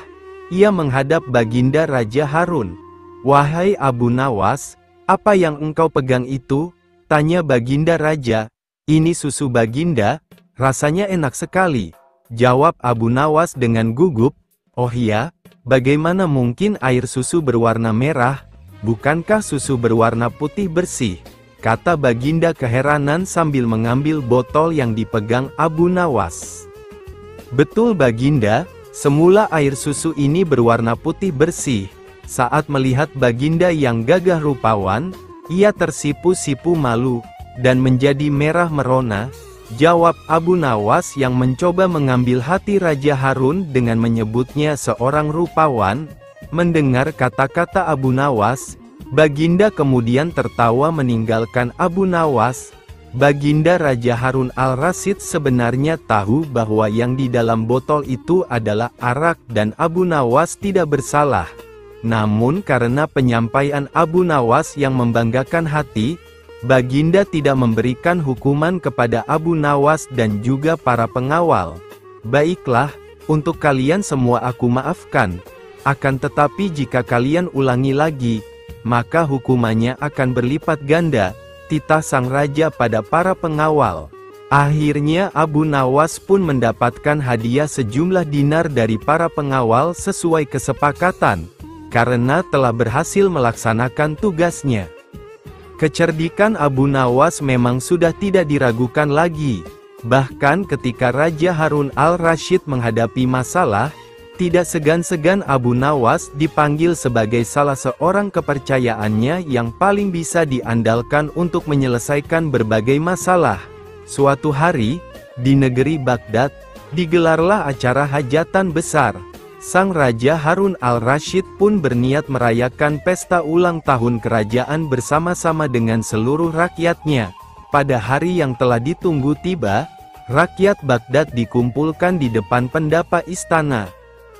ia menghadap Baginda Raja Harun. Wahai Abu Nawas, apa yang engkau pegang itu? Tanya Baginda Raja. Ini susu Baginda, rasanya enak sekali, jawab Abu Nawas dengan gugup. Oh iya, bagaimana mungkin air susu berwarna merah? Bukankah susu berwarna putih bersih? Kata Baginda keheranan sambil mengambil botol yang dipegang Abu Nawas. Betul Baginda, semula air susu ini berwarna putih bersih. Saat melihat Baginda yang gagah rupawan, ia tersipu-sipu malu, dan menjadi merah merona, jawab Abu Nawas yang mencoba mengambil hati Raja Harun dengan menyebutnya seorang rupawan. Mendengar kata-kata Abu Nawas, Baginda kemudian tertawa meninggalkan Abu Nawas. Baginda Raja Harun al-Rasyid sebenarnya tahu bahwa yang di dalam botol itu adalah arak dan Abu Nawas tidak bersalah. Namun karena penyampaian Abu Nawas yang membanggakan hati, Baginda tidak memberikan hukuman kepada Abu Nawas dan juga para pengawal. Baiklah, untuk kalian semua aku maafkan. Akan tetapi jika kalian ulangi lagi, maka hukumannya akan berlipat ganda, titah sang raja pada para pengawal. Akhirnya Abu Nawas pun mendapatkan hadiah sejumlah dinar dari para pengawal sesuai kesepakatan, karena telah berhasil melaksanakan tugasnya. Kecerdikan Abu Nawas memang sudah tidak diragukan lagi. Bahkan ketika Raja Harun al-Rasyid menghadapi masalah, tidak segan-segan Abu Nawas dipanggil sebagai salah seorang kepercayaannya yang paling bisa diandalkan untuk menyelesaikan berbagai masalah. Suatu hari, di negeri Baghdad, digelarlah acara hajatan besar. Sang Raja Harun al-Rasyid pun berniat merayakan pesta ulang tahun kerajaan bersama-sama dengan seluruh rakyatnya. Pada hari yang telah ditunggu tiba, rakyat Baghdad dikumpulkan di depan pendapa istana.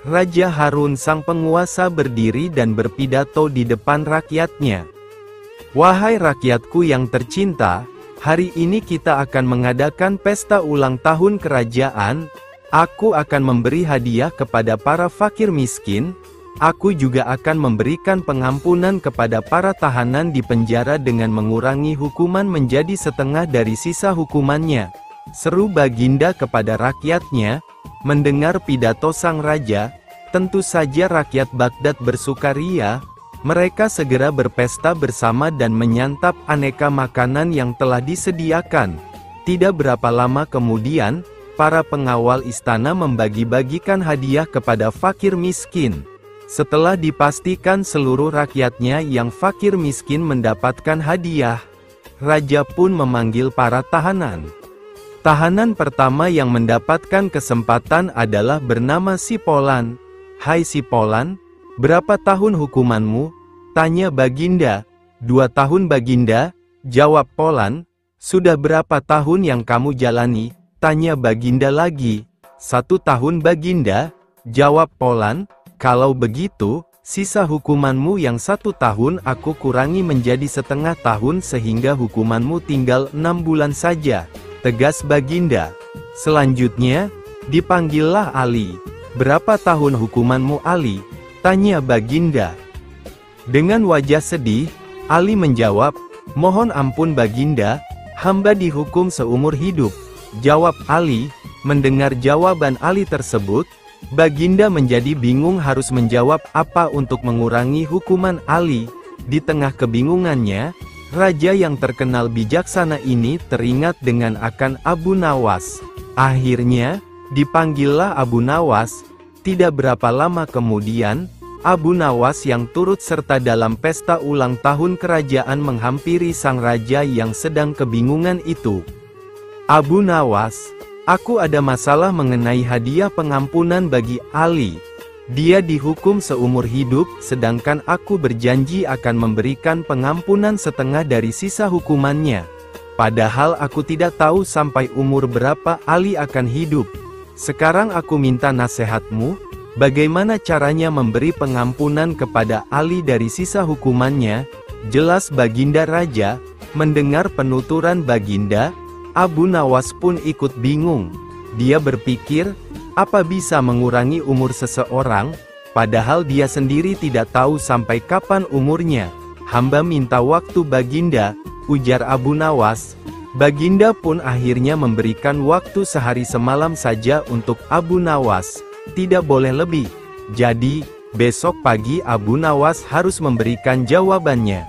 Raja Harun sang penguasa berdiri dan berpidato di depan rakyatnya. Wahai rakyatku yang tercinta, hari ini kita akan mengadakan pesta ulang tahun kerajaan. Aku akan memberi hadiah kepada para fakir miskin. Aku juga akan memberikan pengampunan kepada para tahanan di penjara dengan mengurangi hukuman menjadi setengah dari sisa hukumannya. Seru Baginda kepada rakyatnya. Mendengar pidato sang raja, tentu saja rakyat Baghdad bersukaria. Mereka segera berpesta bersama dan menyantap aneka makanan yang telah disediakan. Tidak berapa lama kemudian, para pengawal istana membagi-bagikan hadiah kepada fakir miskin. Setelah dipastikan seluruh rakyatnya yang fakir miskin mendapatkan hadiah, raja pun memanggil para tahanan. Tahanan pertama yang mendapatkan kesempatan adalah bernama Sipolan. Hai Sipolan, berapa tahun hukumanmu? Tanya Baginda. 2 tahun Baginda, jawab Polan. Sudah berapa tahun yang kamu jalani? Tanya Baginda lagi. 1 tahun Baginda, jawab Polan. Kalau begitu, sisa hukumanmu yang 1 tahun aku kurangi menjadi setengah tahun sehingga hukumanmu tinggal 6 bulan saja, tegas Baginda. Selanjutnya, dipanggillah Ali. Berapa tahun hukumanmu Ali? Tanya Baginda. Dengan wajah sedih, Ali menjawab, mohon ampun Baginda, hamba dihukum seumur hidup. jawab Ali. Mendengar jawaban Ali tersebut, Baginda menjadi bingung harus menjawab apa untuk mengurangi hukuman Ali. Di tengah kebingungannya, raja yang terkenal bijaksana ini teringat dengan akan Abu Nawas. Akhirnya, dipanggillah Abu Nawas. Tidak berapa lama kemudian, Abu Nawas yang turut serta dalam pesta ulang tahun kerajaan menghampiri sang raja yang sedang kebingungan itu. Abu Nawas, aku ada masalah mengenai hadiah pengampunan bagi Ali. Dia dihukum seumur hidup, sedangkan aku berjanji akan memberikan pengampunan setengah dari sisa hukumannya. Padahal aku tidak tahu sampai umur berapa Ali akan hidup. Sekarang aku minta nasihatmu, bagaimana caranya memberi pengampunan kepada Ali dari sisa hukumannya? Jelas Baginda Raja. Mendengar penuturan Baginda, Abu Nawas pun ikut bingung. Dia berpikir, apa bisa mengurangi umur seseorang, padahal dia sendiri tidak tahu sampai kapan umurnya. Hamba minta waktu Baginda, ujar Abu Nawas. Baginda pun akhirnya memberikan waktu sehari semalam saja untuk Abu Nawas. Tidak boleh lebih. Jadi, besok pagi Abu Nawas harus memberikan jawabannya.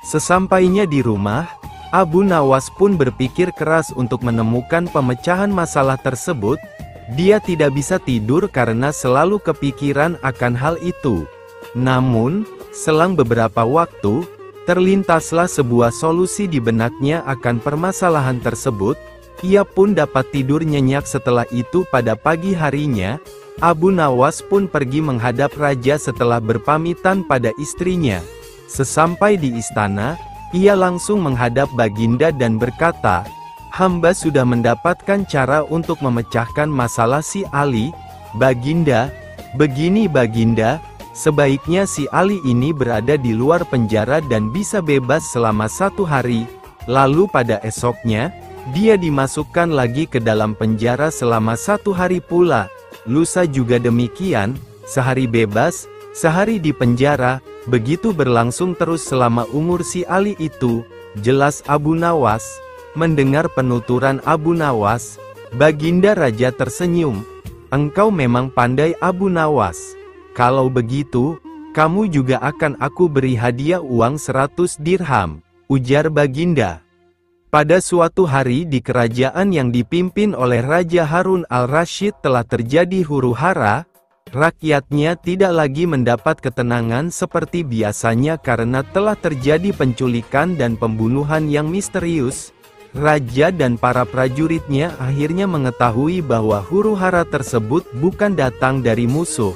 Sesampainya di rumah, Abu Nawas pun berpikir keras untuk menemukan pemecahan masalah tersebut. Dia tidak bisa tidur karena selalu kepikiran akan hal itu. Namun, selang beberapa waktu, terlintaslah sebuah solusi di benaknya akan permasalahan tersebut. Ia pun dapat tidur nyenyak. Setelah itu pada pagi harinya, Abu Nawas pun pergi menghadap raja setelah berpamitan pada istrinya. Sesampai di istana, ia langsung menghadap Baginda dan berkata, hamba sudah mendapatkan cara untuk memecahkan masalah si Ali. Baginda, begini Baginda, sebaiknya si Ali ini berada di luar penjara dan bisa bebas selama 1 hari. Lalu pada esoknya, dia dimasukkan lagi ke dalam penjara selama 1 hari pula. Lusa juga demikian, sehari bebas, sehari di penjara, begitu berlangsung terus selama umur si Ali itu. Jelas Abu Nawas. Mendengar penuturan Abu Nawas, Baginda Raja tersenyum. Engkau memang pandai Abu Nawas. Kalau begitu, kamu juga akan aku beri hadiah uang 100 dirham, ujar Baginda. Pada suatu hari di kerajaan yang dipimpin oleh Raja Harun al-Rashid telah terjadi huru-hara. Rakyatnya tidak lagi mendapat ketenangan seperti biasanya karena telah terjadi penculikan dan pembunuhan yang misterius. Raja dan para prajuritnya akhirnya mengetahui bahwa huru-hara tersebut bukan datang dari musuh,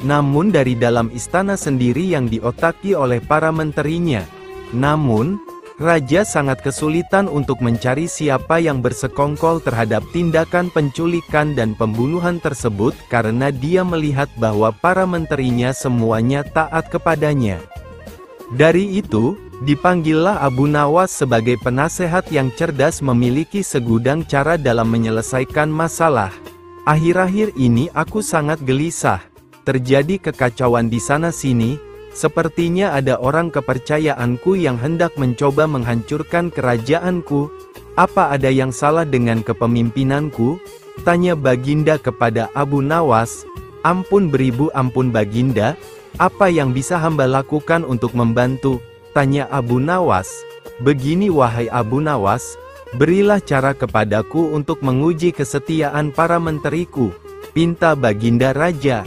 namun dari dalam istana sendiri yang diotaki oleh para menterinya. Namun, Raja sangat kesulitan untuk mencari siapa yang bersekongkol terhadap tindakan penculikan dan pembunuhan tersebut karena dia melihat bahwa para menterinya semuanya taat kepadanya. Dari itu, dipanggillah Abu Nawas sebagai penasehat yang cerdas memiliki segudang cara dalam menyelesaikan masalah. Akhir-akhir ini aku sangat gelisah. Terjadi kekacauan di sana-sini. Sepertinya ada orang kepercayaanku yang hendak mencoba menghancurkan kerajaanku. Apa ada yang salah dengan kepemimpinanku? Tanya Baginda kepada Abu Nawas. Ampun beribu ampun Baginda. Apa yang bisa hamba lakukan untuk membantu? Tanya Abu Nawas. Begini wahai Abu Nawas, berilah cara kepadaku untuk menguji kesetiaan para menteriku, pinta Baginda Raja.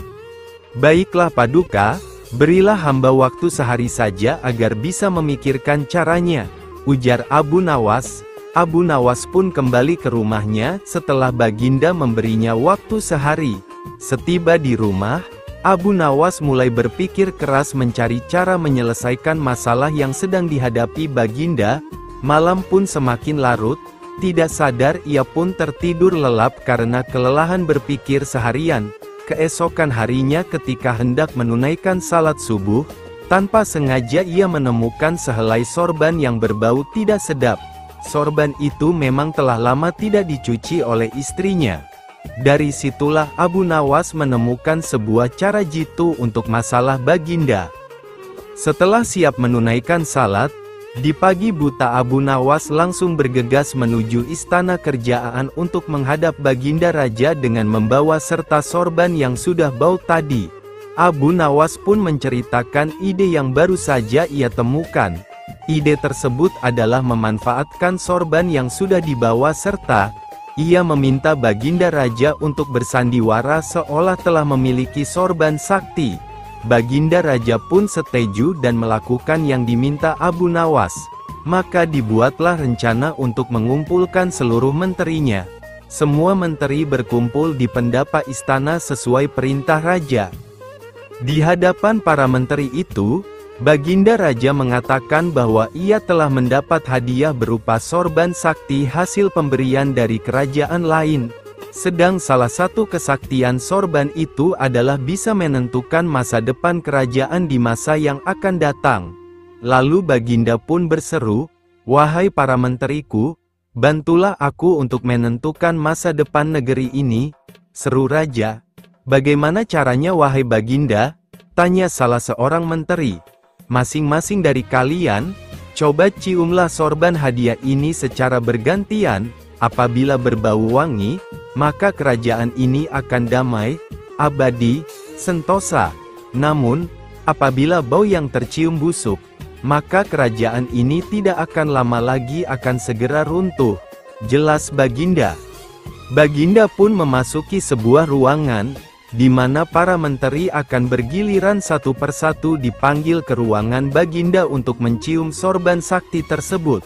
Baiklah Paduka, berilah hamba waktu sehari saja agar bisa memikirkan caranya, ujar Abu Nawas. Abu Nawas pun kembali ke rumahnya setelah Baginda memberinya waktu sehari. Setiba di rumah, Abu Nawas mulai berpikir keras mencari cara menyelesaikan masalah yang sedang dihadapi Baginda. Malam pun semakin larut, tidak sadar ia pun tertidur lelap karena kelelahan berpikir seharian. Keesokan harinya ketika hendak menunaikan salat subuh, tanpa sengaja ia menemukan sehelai sorban yang berbau tidak sedap. Sorban itu memang telah lama tidak dicuci oleh istrinya. Dari situlah Abu Nawas menemukan sebuah cara jitu untuk masalah Baginda. Setelah siap menunaikan salat, Di pagi buta Abu Nawas langsung bergegas menuju istana kerajaan untuk menghadap Baginda Raja dengan membawa serta sorban yang sudah bau tadi. Abu Nawas pun menceritakan ide yang baru saja ia temukan. Ide tersebut adalah memanfaatkan sorban yang sudah dibawa serta ia meminta Baginda Raja untuk bersandiwara seolah telah memiliki sorban sakti. Baginda Raja pun setuju dan melakukan yang diminta Abu Nawas. Maka dibuatlah rencana untuk mengumpulkan seluruh menterinya. Semua menteri berkumpul di pendapa istana sesuai perintah raja. Di hadapan para menteri itu, Baginda Raja mengatakan bahwa ia telah mendapat hadiah berupa sorban sakti hasil pemberian dari kerajaan lain. Sedang salah satu kesaktian sorban itu adalah bisa menentukan masa depan kerajaan di masa yang akan datang. Lalu Baginda pun berseru, "Wahai para menteriku, bantulah aku untuk menentukan masa depan negeri ini," seru Raja. "Bagaimana caranya wahai Baginda?" tanya salah seorang menteri. "Masing-masing dari kalian, coba ciumlah sorban hadiah ini secara bergantian. Apabila berbau wangi, maka kerajaan ini akan damai, abadi, sentosa. Namun, apabila bau yang tercium busuk, maka kerajaan ini tidak akan lama lagi akan segera runtuh," jelas Baginda. Baginda pun memasuki sebuah ruangan, di mana para menteri akan bergiliran satu persatu dipanggil ke ruangan Baginda untuk mencium sorban sakti tersebut.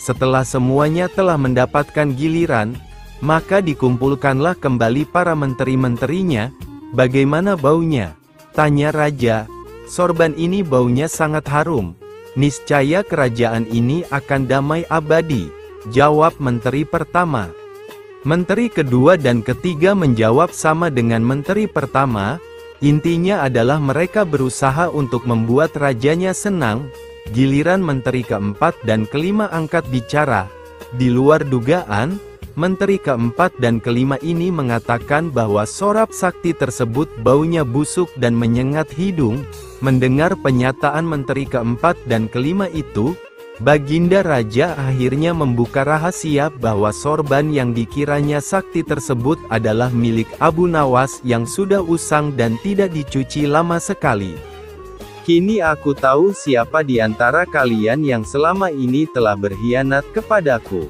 Setelah semuanya telah mendapatkan giliran, maka dikumpulkanlah kembali para menteri-menterinya. "Bagaimana baunya?" tanya Raja. "Sorban ini baunya sangat harum. Niscaya kerajaan ini akan damai abadi," jawab menteri pertama. Menteri kedua dan ketiga menjawab sama dengan menteri pertama. Intinya adalah mereka berusaha untuk membuat rajanya senang. Giliran menteri keempat dan kelima angkat bicara. Di luar dugaan, menteri keempat dan kelima ini mengatakan bahwa sorab sakti tersebut baunya busuk dan menyengat hidung. Mendengar penyataan menteri keempat dan kelima itu, Baginda Raja akhirnya membuka rahasia bahwa sorban yang dikiranya sakti tersebut adalah milik Abu Nawas yang sudah usang dan tidak dicuci lama sekali. "Kini aku tahu siapa di antara kalian yang selama ini telah berkhianat kepadaku.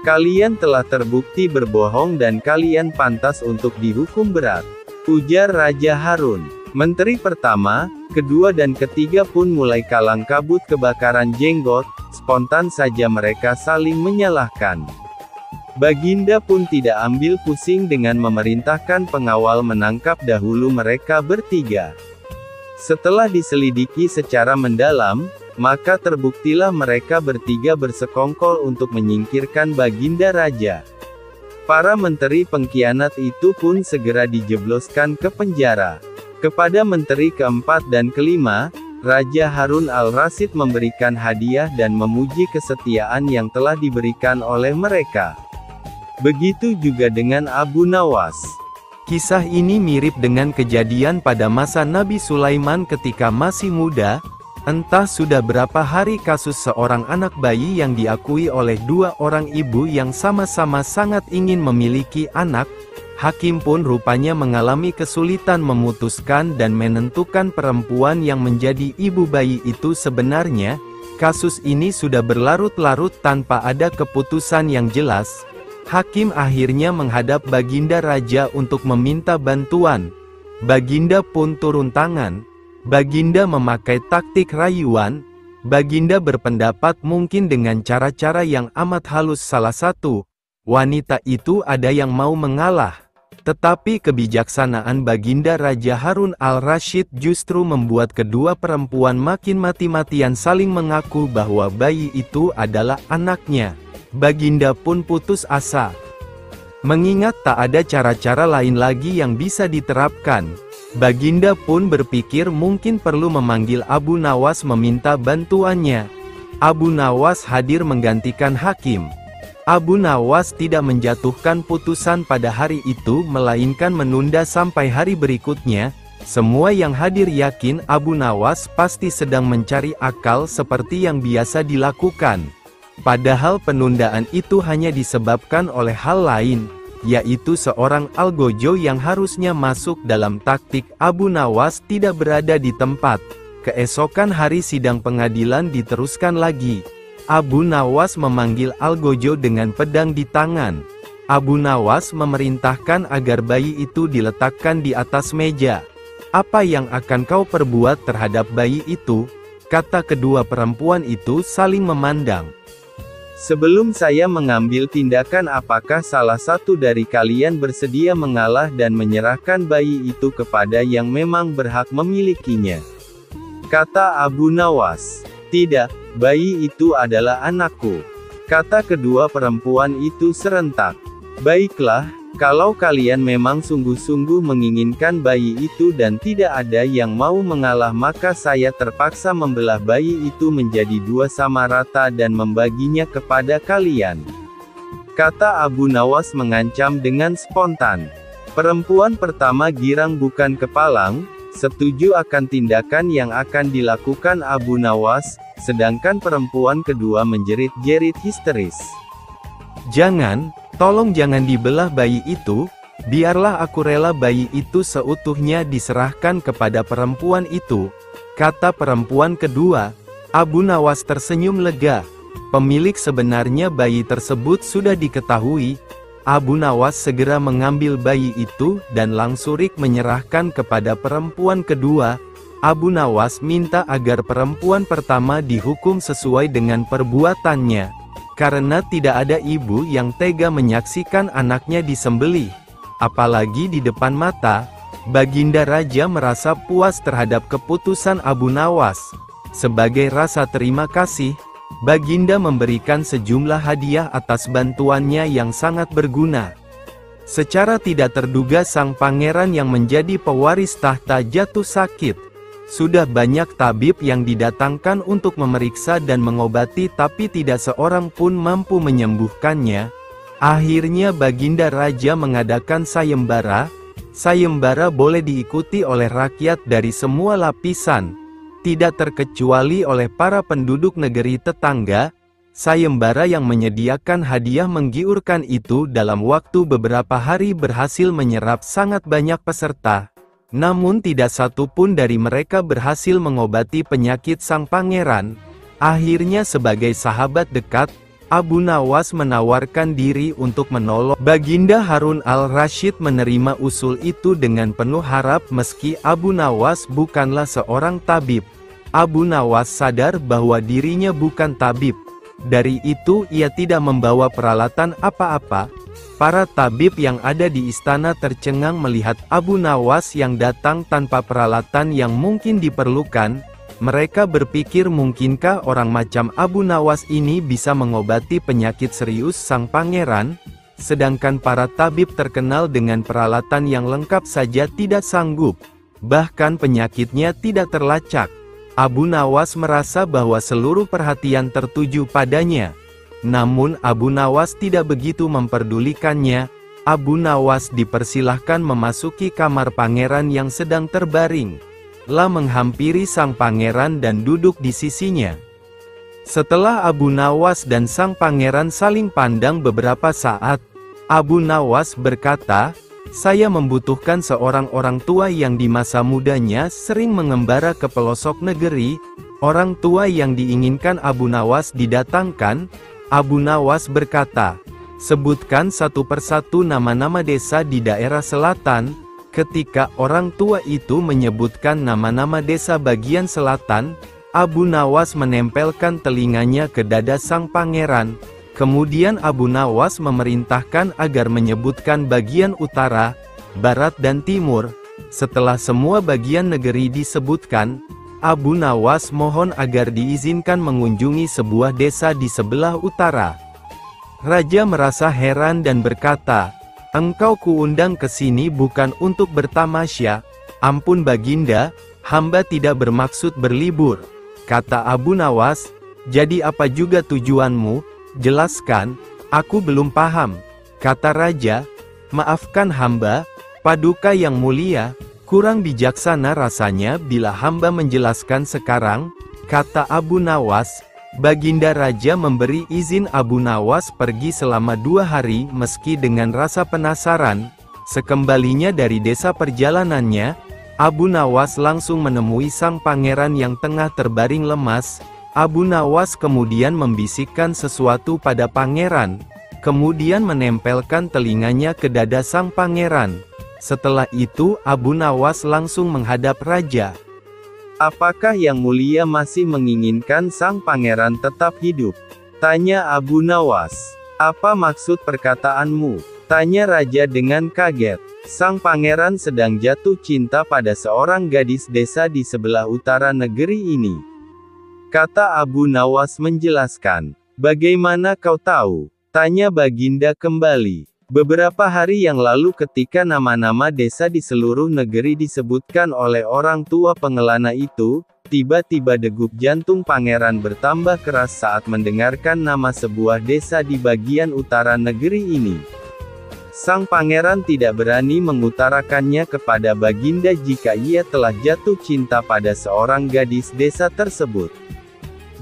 Kalian telah terbukti berbohong dan kalian pantas untuk dihukum berat," ujar Raja Harun. Menteri pertama, kedua dan ketiga pun mulai kalang kabut kebakaran jenggot. Spontan saja mereka saling menyalahkan. Baginda pun tidak ambil pusing dengan memerintahkan pengawal menangkap dahulu mereka bertiga. Setelah diselidiki secara mendalam, maka terbuktilah mereka bertiga bersekongkol untuk menyingkirkan Baginda Raja. Para menteri pengkhianat itu pun segera dijebloskan ke penjara. Kepada menteri keempat dan kelima, Raja Harun al-Rasyid memberikan hadiah dan memuji kesetiaan yang telah diberikan oleh mereka. Begitu juga dengan Abu Nawas. Kisah ini mirip dengan kejadian pada masa Nabi Sulaiman ketika masih muda. Entah sudah berapa hari kasus seorang anak bayi yang diakui oleh dua orang ibu yang sama-sama sangat ingin memiliki anak. Hakim pun rupanya mengalami kesulitan memutuskan dan menentukan perempuan yang menjadi ibu bayi itu sebenarnya. Kasus ini sudah berlarut-larut tanpa ada keputusan yang jelas. Hakim akhirnya menghadap Baginda Raja untuk meminta bantuan. Baginda pun turun tangan. Baginda memakai taktik rayuan. Baginda berpendapat mungkin dengan cara-cara yang amat halus. Salah satu wanita itu ada yang mau mengalah. Tetapi kebijaksanaan Baginda Raja Harun al-Rasyid justru membuat kedua perempuan makin mati-matian saling mengaku bahwa bayi itu adalah anaknya. Baginda pun putus asa. Mengingat tak ada cara-cara lain lagi yang bisa diterapkan, Baginda pun berpikir mungkin perlu memanggil Abu Nawas meminta bantuannya. Abu Nawas hadir menggantikan hakim. Abu Nawas tidak menjatuhkan putusan pada hari itu melainkan menunda sampai hari berikutnya. Semua yang hadir yakin Abu Nawas pasti sedang mencari akal seperti yang biasa dilakukan. Padahal penundaan itu hanya disebabkan oleh hal lain, yaitu seorang algojo yang harusnya masuk dalam taktik Abu Nawas tidak berada di tempat. Keesokan hari sidang pengadilan diteruskan lagi. Abu Nawas memanggil algojo dengan pedang di tangan. Abu Nawas memerintahkan agar bayi itu diletakkan di atas meja. "Apa yang akan kau perbuat terhadap bayi itu?" kata kedua perempuan itu saling memandang. "Sebelum saya mengambil tindakan, apakah salah satu dari kalian bersedia mengalah dan menyerahkan bayi itu kepada yang memang berhak memilikinya?" kata Abu Nawas. "Tidak, bayi itu adalah anakku," kata kedua perempuan itu serentak. "Baiklah, kalau kalian memang sungguh-sungguh menginginkan bayi itu dan tidak ada yang mau mengalah, maka saya terpaksa membelah bayi itu menjadi dua sama rata dan membaginya kepada kalian," kata Abu Nawas mengancam dengan spontan. Perempuan pertama girang bukan kepalang, setuju akan tindakan yang akan dilakukan Abu Nawas, sedangkan perempuan kedua menjerit-jerit histeris. "Jangan, tolong jangan dibelah bayi itu, biarlah aku rela bayi itu seutuhnya diserahkan kepada perempuan itu," kata perempuan kedua. Abu Nawas tersenyum lega. Pemilik sebenarnya bayi tersebut sudah diketahui. Abu Nawas segera mengambil bayi itu dan langsung menyerahkan kepada perempuan kedua. Abu Nawas minta agar perempuan pertama dihukum sesuai dengan perbuatannya, karena tidak ada ibu yang tega menyaksikan anaknya disembelih, apalagi di depan mata. Baginda Raja merasa puas terhadap keputusan Abu Nawas. Sebagai rasa terima kasih, Baginda memberikan sejumlah hadiah atas bantuannya yang sangat berguna. Secara tidak terduga sang pangeran yang menjadi pewaris tahta jatuh sakit. Sudah banyak tabib yang didatangkan untuk memeriksa dan mengobati, tapi tidak seorang pun mampu menyembuhkannya. Akhirnya Baginda Raja mengadakan sayembara. Sayembara boleh diikuti oleh rakyat dari semua lapisan, tidak terkecuali oleh para penduduk negeri tetangga. Sayembara yang menyediakan hadiah menggiurkan itu dalam waktu beberapa hari berhasil menyerap sangat banyak peserta. Namun tidak satu pun dari mereka berhasil mengobati penyakit sang pangeran. Akhirnya sebagai sahabat dekat, Abu Nawas menawarkan diri untuk menolong. Baginda Harun al-Rasyid menerima usul itu dengan penuh harap meski Abu Nawas bukanlah seorang tabib. Abu Nawas sadar bahwa dirinya bukan tabib. Dari itu ia tidak membawa peralatan apa-apa. Para tabib yang ada di istana tercengang melihat Abu Nawas yang datang tanpa peralatan yang mungkin diperlukan. Mereka berpikir mungkinkah orang macam Abu Nawas ini bisa mengobati penyakit serius sang pangeran, sedangkan para tabib terkenal dengan peralatan yang lengkap saja tidak sanggup. Bahkan penyakitnya tidak terlacak. Abu Nawas merasa bahwa seluruh perhatian tertuju padanya. Namun Abu Nawas tidak begitu memperdulikannya. Abu Nawas dipersilahkan memasuki kamar pangeran yang sedang terbaring. Lah menghampiri sang pangeran dan duduk di sisinya. Setelah Abu Nawas dan sang pangeran saling pandang beberapa saat, Abu Nawas berkata, "Saya membutuhkan seorang orang tua yang di masa mudanya sering mengembara ke pelosok negeri." Orang tua yang diinginkan Abu Nawas didatangkan. Abu Nawas berkata, "Sebutkan satu persatu nama-nama desa di daerah selatan." Ketika orang tua itu menyebutkan nama-nama desa bagian selatan, Abu Nawas menempelkan telinganya ke dada sang pangeran. Kemudian Abu Nawas memerintahkan agar menyebutkan bagian utara, barat dan timur. Setelah semua bagian negeri disebutkan, Abu Nawas mohon agar diizinkan mengunjungi sebuah desa di sebelah utara. Raja merasa heran dan berkata, "Engkau kuundang ke sini bukan untuk bertamasya." "Ampun Baginda, hamba tidak bermaksud berlibur," kata Abu Nawas. "Jadi apa juga tujuanmu? Jelaskan, aku belum paham," kata Raja. "Maafkan hamba, Paduka yang mulia, Kurang bijaksana rasanya bila hamba menjelaskan sekarang, kata Abu Nawas. Baginda Raja memberi izin Abu Nawas pergi selama 2 hari meski dengan rasa penasaran. Sekembalinya dari desa perjalanannya, Abu Nawas langsung menemui sang pangeran yang tengah terbaring lemas. Abu Nawas kemudian membisikkan sesuatu pada pangeran, kemudian menempelkan telinganya ke dada sang pangeran. Setelah itu Abu Nawas langsung menghadap raja. "Apakah Yang Mulia masih menginginkan sang pangeran tetap hidup?" tanya Abu Nawas. "Apa maksud perkataanmu?" tanya raja dengan kaget. Sang pangeran sedang jatuh cinta pada seorang gadis desa di sebelah utara negeri ini, kata Abu Nawas menjelaskan. "Bagaimana kau tahu?" tanya Baginda kembali. "Beberapa hari yang lalu ketika nama-nama desa di seluruh negeri disebutkan oleh orang tua pengelana itu, tiba-tiba degup jantung pangeran bertambah keras saat mendengarkan nama sebuah desa di bagian utara negeri ini. Sang pangeran tidak berani mengutarakannya kepada Baginda jika ia telah jatuh cinta pada seorang gadis desa tersebut,"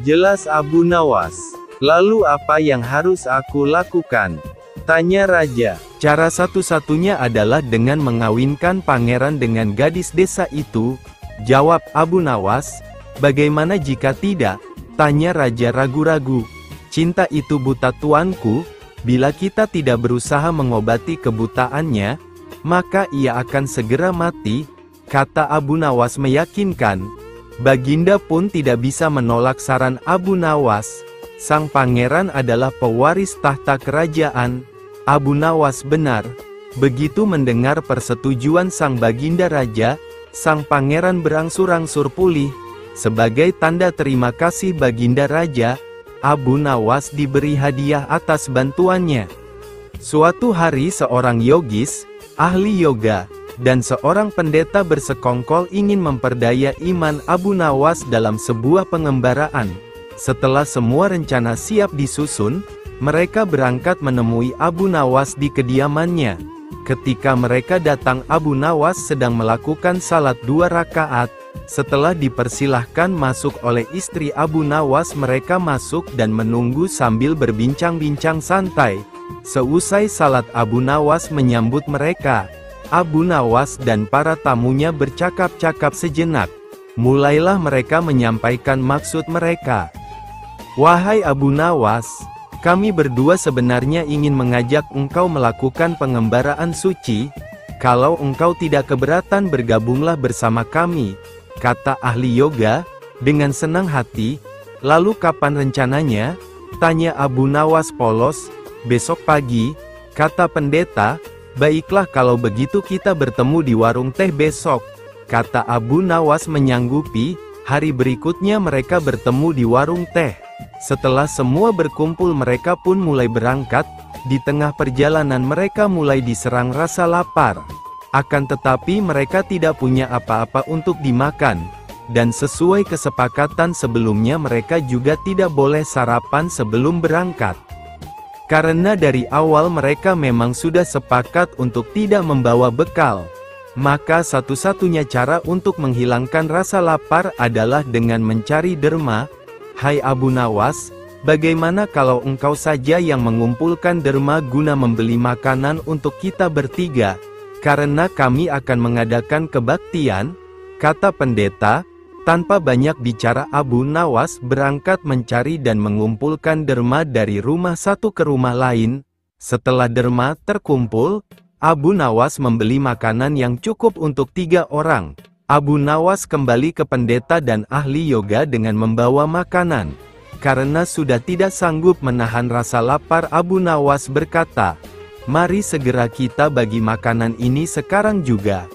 jelas Abu Nawas. "Lalu apa yang harus aku lakukan?" tanya raja. "Cara satu-satunya adalah dengan mengawinkan pangeran dengan gadis desa itu," jawab Abu Nawas. "Bagaimana jika tidak?" tanya raja ragu-ragu. "Cinta itu buta tuanku, bila kita tidak berusaha mengobati kebutaannya, maka ia akan segera mati," kata Abu Nawas meyakinkan. Baginda pun tidak bisa menolak saran Abu Nawas. Sang pangeran adalah pewaris tahta kerajaan. Abu Nawas benar. Begitu mendengar persetujuan sang Baginda Raja, sang pangeran berangsur-angsur pulih. Sebagai tanda terima kasih Baginda Raja, Abu Nawas diberi hadiah atas bantuannya. Suatu hari seorang yogis, ahli yoga, dan seorang pendeta bersekongkol ingin memperdaya iman Abu Nawas dalam sebuah pengembaraan. Setelah semua rencana siap disusun, mereka berangkat menemui Abu Nawas di kediamannya. Ketika mereka datang, Abu Nawas sedang melakukan salat 2 rakaat. Setelah dipersilahkan masuk oleh istri Abu Nawas, mereka masuk dan menunggu sambil berbincang-bincang santai. Seusai salat, Abu Nawas menyambut mereka. Abu Nawas dan para tamunya bercakap-cakap sejenak. Mulailah mereka menyampaikan maksud mereka. "Wahai Abu Nawas, kami berdua sebenarnya ingin mengajak engkau melakukan pengembaraan suci. Kalau engkau tidak keberatan, bergabunglah bersama kami," kata ahli yoga, dengan senang hati. "Lalu kapan rencananya?" tanya Abu Nawas polos. "Besok pagi," kata pendeta. "Baiklah, kalau begitu kita bertemu di warung teh besok," kata Abu Nawas menyanggupi. Hari berikutnya mereka bertemu di warung teh. Setelah semua berkumpul, mereka pun mulai berangkat. Di tengah perjalanan mereka mulai diserang rasa lapar. Akan tetapi mereka tidak punya apa-apa untuk dimakan. Dan sesuai kesepakatan sebelumnya, mereka juga tidak boleh sarapan sebelum berangkat. Karena dari awal mereka memang sudah sepakat untuk tidak membawa bekal. Maka satu-satunya cara untuk menghilangkan rasa lapar adalah dengan mencari derma. "Hai Abu Nawas, bagaimana kalau engkau saja yang mengumpulkan derma guna membeli makanan untuk kita bertiga? Karena kami akan mengadakan kebaktian," kata pendeta. Tanpa banyak bicara, Abu Nawas berangkat mencari dan mengumpulkan derma dari rumah satu ke rumah lain. Setelah derma terkumpul, Abu Nawas membeli makanan yang cukup untuk 3 orang. Abu Nawas kembali ke pendeta dan ahli yoga dengan membawa makanan. Karena sudah tidak sanggup menahan rasa lapar, Abu Nawas berkata, "Mari segera kita bagi makanan ini sekarang juga."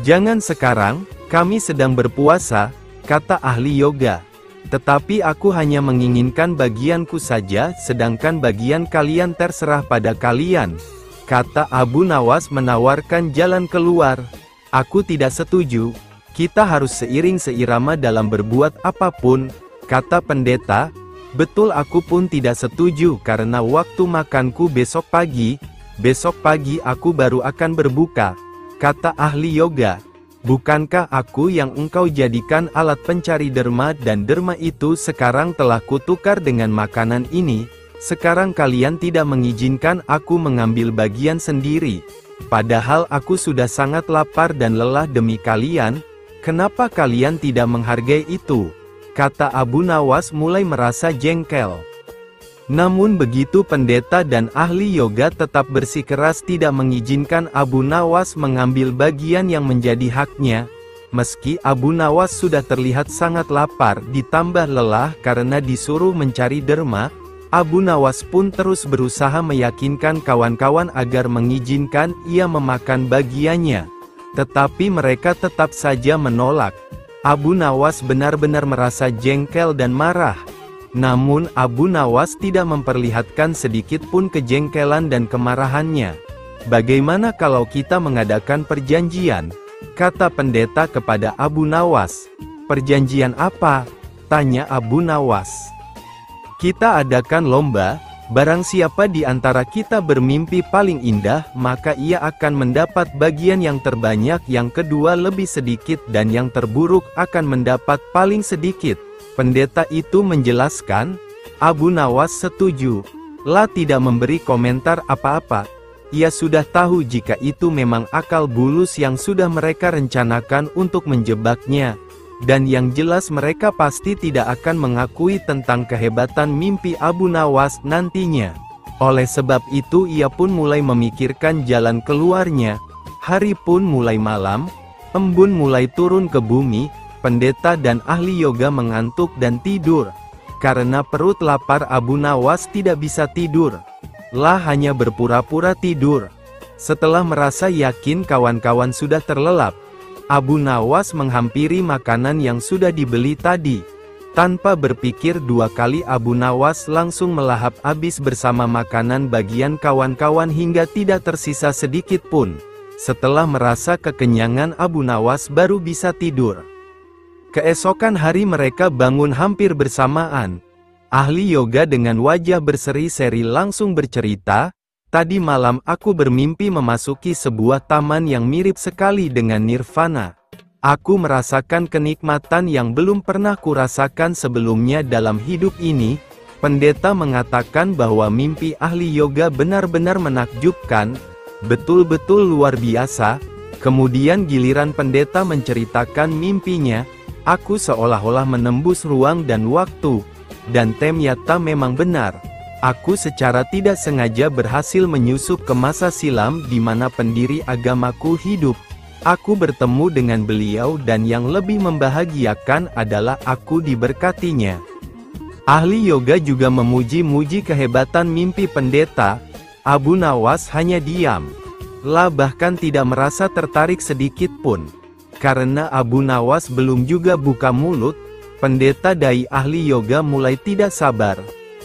"Jangan sekarang, kami sedang berpuasa," kata ahli yoga. "Tetapi aku hanya menginginkan bagianku saja, sedangkan bagian kalian terserah pada kalian," kata Abu Nawas menawarkan jalan keluar. "Aku tidak setuju. Kita harus seiring seirama dalam berbuat apapun," kata pendeta. "Betul, aku pun tidak setuju karena waktu makanku besok pagi. Besok pagi aku baru akan berbuka," kata ahli yoga. Bukankah aku yang engkau jadikan alat pencari derma dan derma itu sekarang telah kutukar dengan makanan ini? Sekarang kalian tidak mengizinkan aku mengambil bagian sendiri. Padahal aku sudah sangat lapar dan lelah demi kalian. Kenapa kalian tidak menghargai itu? Kata Abu Nawas mulai merasa jengkel. Namun begitu pendeta dan ahli yoga tetap bersikeras tidak mengizinkan Abu Nawas mengambil bagian yang menjadi haknya. Meski Abu Nawas sudah terlihat sangat lapar ditambah lelah karena disuruh mencari derma, Abu Nawas pun terus berusaha meyakinkan kawan-kawan agar mengizinkan ia memakan bagiannya. Tetapi mereka tetap saja menolak. Abu Nawas benar-benar merasa jengkel dan marah. Namun Abu Nawas tidak memperlihatkan sedikit pun kejengkelan dan kemarahannya. Bagaimana kalau kita mengadakan perjanjian? Kata pendeta kepada Abu Nawas. Perjanjian apa? Tanya Abu Nawas. Kita adakan lomba, barang siapa di antara kita bermimpi paling indah, maka ia akan mendapat bagian yang terbanyak, yang kedua lebih sedikit, dan yang terburuk akan mendapat paling sedikit. Pendeta itu menjelaskan. Abu Nawas setuju. La tidak memberi komentar apa-apa. Ia sudah tahu jika itu memang akal bulus yang sudah mereka rencanakan untuk menjebaknya. Dan yang jelas mereka pasti tidak akan mengakui tentang kehebatan mimpi Abu Nawas nantinya. Oleh sebab itu ia pun mulai memikirkan jalan keluarnya. Hari pun mulai malam, embun mulai turun ke bumi, pendeta dan ahli yoga mengantuk dan tidur. Karena perut lapar Abu Nawas tidak bisa tidur. La hanya berpura-pura tidur. Setelah merasa yakin kawan-kawan sudah terlelap, Abu Nawas menghampiri makanan yang sudah dibeli tadi. Tanpa berpikir dua kali Abu Nawas langsung melahap habis bersama makanan bagian kawan-kawan hingga tidak tersisa sedikit pun. Setelah merasa kekenyangan Abu Nawas baru bisa tidur. Keesokan hari mereka bangun hampir bersamaan. Ahli yoga dengan wajah berseri-seri langsung bercerita, tadi malam aku bermimpi memasuki sebuah taman yang mirip sekali dengan nirvana. Aku merasakan kenikmatan yang belum pernah kurasakan sebelumnya dalam hidup ini. Pendeta mengatakan bahwa mimpi ahli yoga benar-benar menakjubkan, betul-betul luar biasa. Kemudian giliran pendeta menceritakan mimpinya, aku seolah-olah menembus ruang dan waktu. Dan ternyata memang benar. Aku secara tidak sengaja berhasil menyusup ke masa silam di mana pendiri agamaku hidup. Aku bertemu dengan beliau dan yang lebih membahagiakan adalah aku diberkatinya. Ahli yoga juga memuji-muji kehebatan mimpi pendeta. Abu Nawas hanya diam. La bahkan tidak merasa tertarik sedikit pun. Karena Abu Nawas belum juga buka mulut, pendeta dai ahli yoga mulai tidak sabar.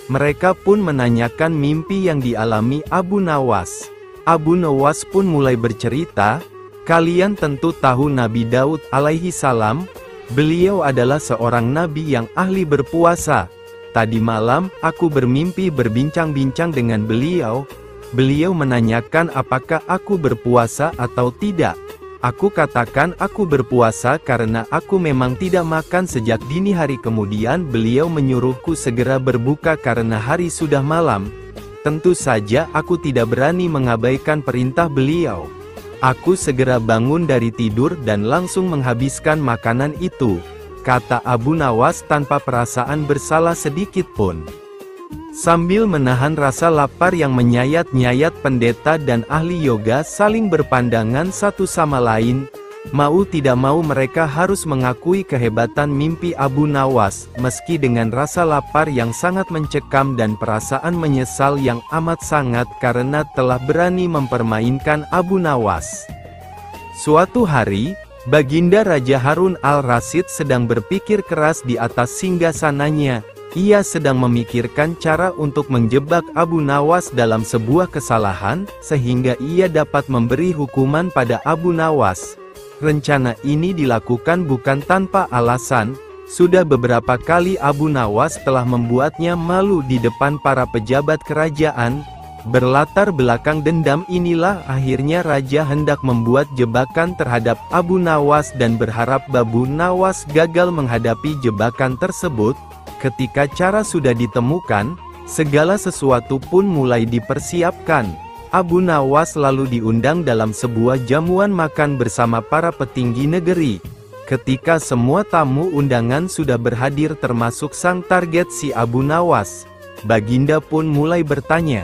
Mereka pun menanyakan mimpi yang dialami Abu Nawas. Abu Nawas pun mulai bercerita, kalian tentu tahu Nabi Daud alaihi salam. Beliau adalah seorang nabi yang ahli berpuasa. Tadi malam, aku bermimpi berbincang-bincang dengan beliau. Beliau menanyakan apakah aku berpuasa atau tidak. Aku katakan aku berpuasa karena aku memang tidak makan sejak dini hari. Kemudian beliau menyuruhku segera berbuka karena hari sudah malam. Tentu saja aku tidak berani mengabaikan perintah beliau. Aku segera bangun dari tidur dan langsung menghabiskan makanan itu, kata Abu Nawas tanpa perasaan bersalah sedikit pun. Sambil menahan rasa lapar yang menyayat-nyayat, pendeta dan ahli yoga saling berpandangan satu sama lain. Mau tidak mau mereka harus mengakui kehebatan mimpi Abu Nawas, meski dengan rasa lapar yang sangat mencekam dan perasaan menyesal yang amat sangat karena telah berani mempermainkan Abu Nawas. Suatu hari, Baginda Raja Harun al-Rasyid sedang berpikir keras di atas singgasananya. Ia sedang memikirkan cara untuk menjebak Abu Nawas dalam sebuah kesalahan, sehingga ia dapat memberi hukuman pada Abu Nawas. Rencana ini dilakukan bukan tanpa alasan. Sudah beberapa kali Abu Nawas telah membuatnya malu di depan para pejabat kerajaan. Berlatar belakang dendam inilah akhirnya raja hendak membuat jebakan terhadap Abu Nawas dan berharap Abu Nawas gagal menghadapi jebakan tersebut. Ketika cara sudah ditemukan, segala sesuatu pun mulai dipersiapkan. Abu Nawas lalu diundang dalam sebuah jamuan makan bersama para petinggi negeri. Ketika semua tamu undangan sudah berhadir termasuk sang target si Abu Nawas, Baginda pun mulai bertanya,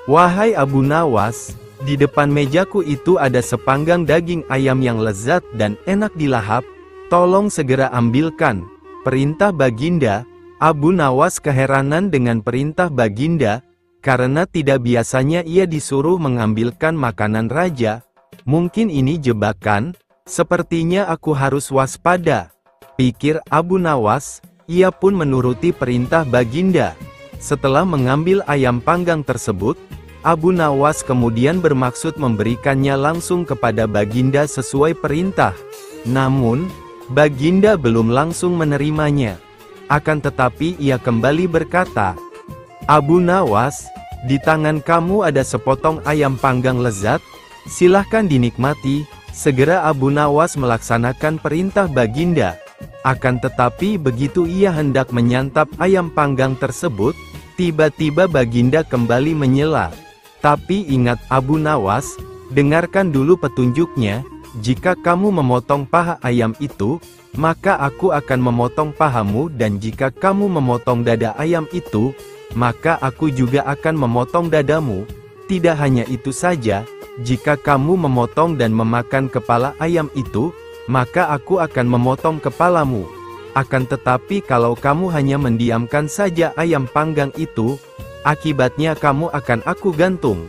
"Wahai Abu Nawas, di depan mejaku itu ada sepanggang daging ayam yang lezat dan enak dilahap, tolong segera ambilkan." Perintah Baginda. Abu Nawas keheranan dengan perintah Baginda, karena tidak biasanya ia disuruh mengambilkan makanan raja. Mungkin ini jebakan? Sepertinya aku harus waspada, pikir Abu Nawas. Ia pun menuruti perintah Baginda. Setelah mengambil ayam panggang tersebut, Abu Nawas kemudian bermaksud memberikannya langsung kepada Baginda sesuai perintah. Namun, Baginda belum langsung menerimanya. Akan tetapi ia kembali berkata, "Abu Nawas, di tangan kamu ada sepotong ayam panggang lezat, silahkan dinikmati." Segera Abu Nawas melaksanakan perintah Baginda. Akan tetapi begitu ia hendak menyantap ayam panggang tersebut, tiba-tiba Baginda kembali menyela. "Tapi ingat Abu Nawas, dengarkan dulu petunjuknya, jika kamu memotong paha ayam itu, maka aku akan memotong pahamu, dan jika kamu memotong dada ayam itu, maka aku juga akan memotong dadamu. Tidak hanya itu saja, jika kamu memotong dan memakan kepala ayam itu, maka aku akan memotong kepalamu. Akan tetapi kalau kamu hanya mendiamkan saja ayam panggang itu, akibatnya kamu akan aku gantung."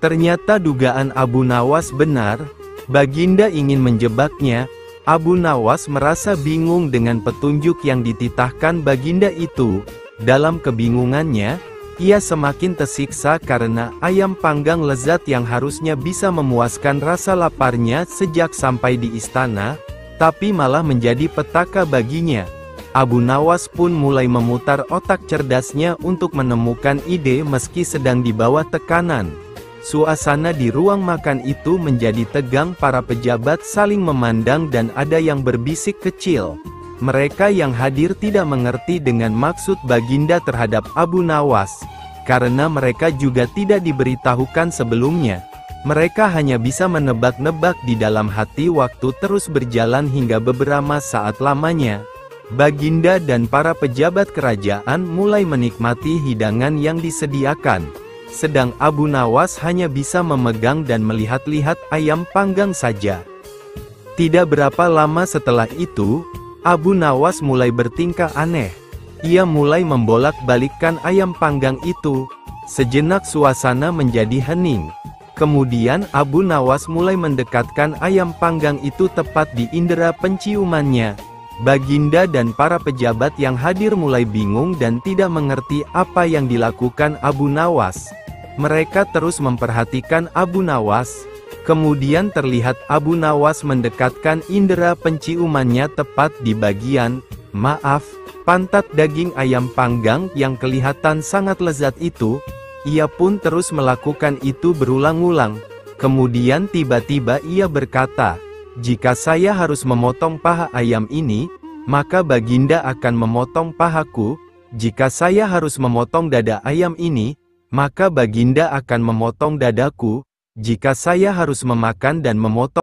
Ternyata dugaan Abu Nawas benar. Baginda ingin menjebaknya. Abu Nawas merasa bingung dengan petunjuk yang dititahkan Baginda itu. Dalam kebingungannya, ia semakin tersiksa karena ayam panggang lezat yang harusnya bisa memuaskan rasa laparnya sejak sampai di istana, tapi malah menjadi petaka baginya. Abu Nawas pun mulai memutar otak cerdasnya untuk menemukan ide meski sedang di bawah tekanan. Suasana di ruang makan itu menjadi tegang, para pejabat saling memandang dan ada yang berbisik kecil. Mereka yang hadir tidak mengerti dengan maksud Baginda terhadap Abu Nawas, karena mereka juga tidak diberitahukan sebelumnya. Mereka hanya bisa menebak-nebak di dalam hati. Waktu terus berjalan hingga beberapa saat lamanya. Baginda dan para pejabat kerajaan mulai menikmati hidangan yang disediakan. Sedang Abu Nawas hanya bisa memegang dan melihat-lihat ayam panggang saja. Tidak berapa lama setelah itu, Abu Nawas mulai bertingkah aneh. Ia mulai membolak-balikkan ayam panggang itu. Sejenak suasana menjadi hening. Kemudian Abu Nawas mulai mendekatkan ayam panggang itu tepat di indera penciumannya. Baginda dan para pejabat yang hadir mulai bingung dan tidak mengerti apa yang dilakukan Abu Nawas. Mereka terus memperhatikan Abu Nawas. Kemudian terlihat Abu Nawas mendekatkan indera penciumannya tepat di bagian, pantat daging ayam panggang yang kelihatan sangat lezat itu. Ia pun terus melakukan itu berulang-ulang. Kemudian tiba-tiba ia berkata, "Jika saya harus memotong paha ayam ini, maka Baginda akan memotong pahaku. Jika saya harus memotong dada ayam ini, maka Baginda akan memotong dadaku. Jika saya harus memakan dan memotong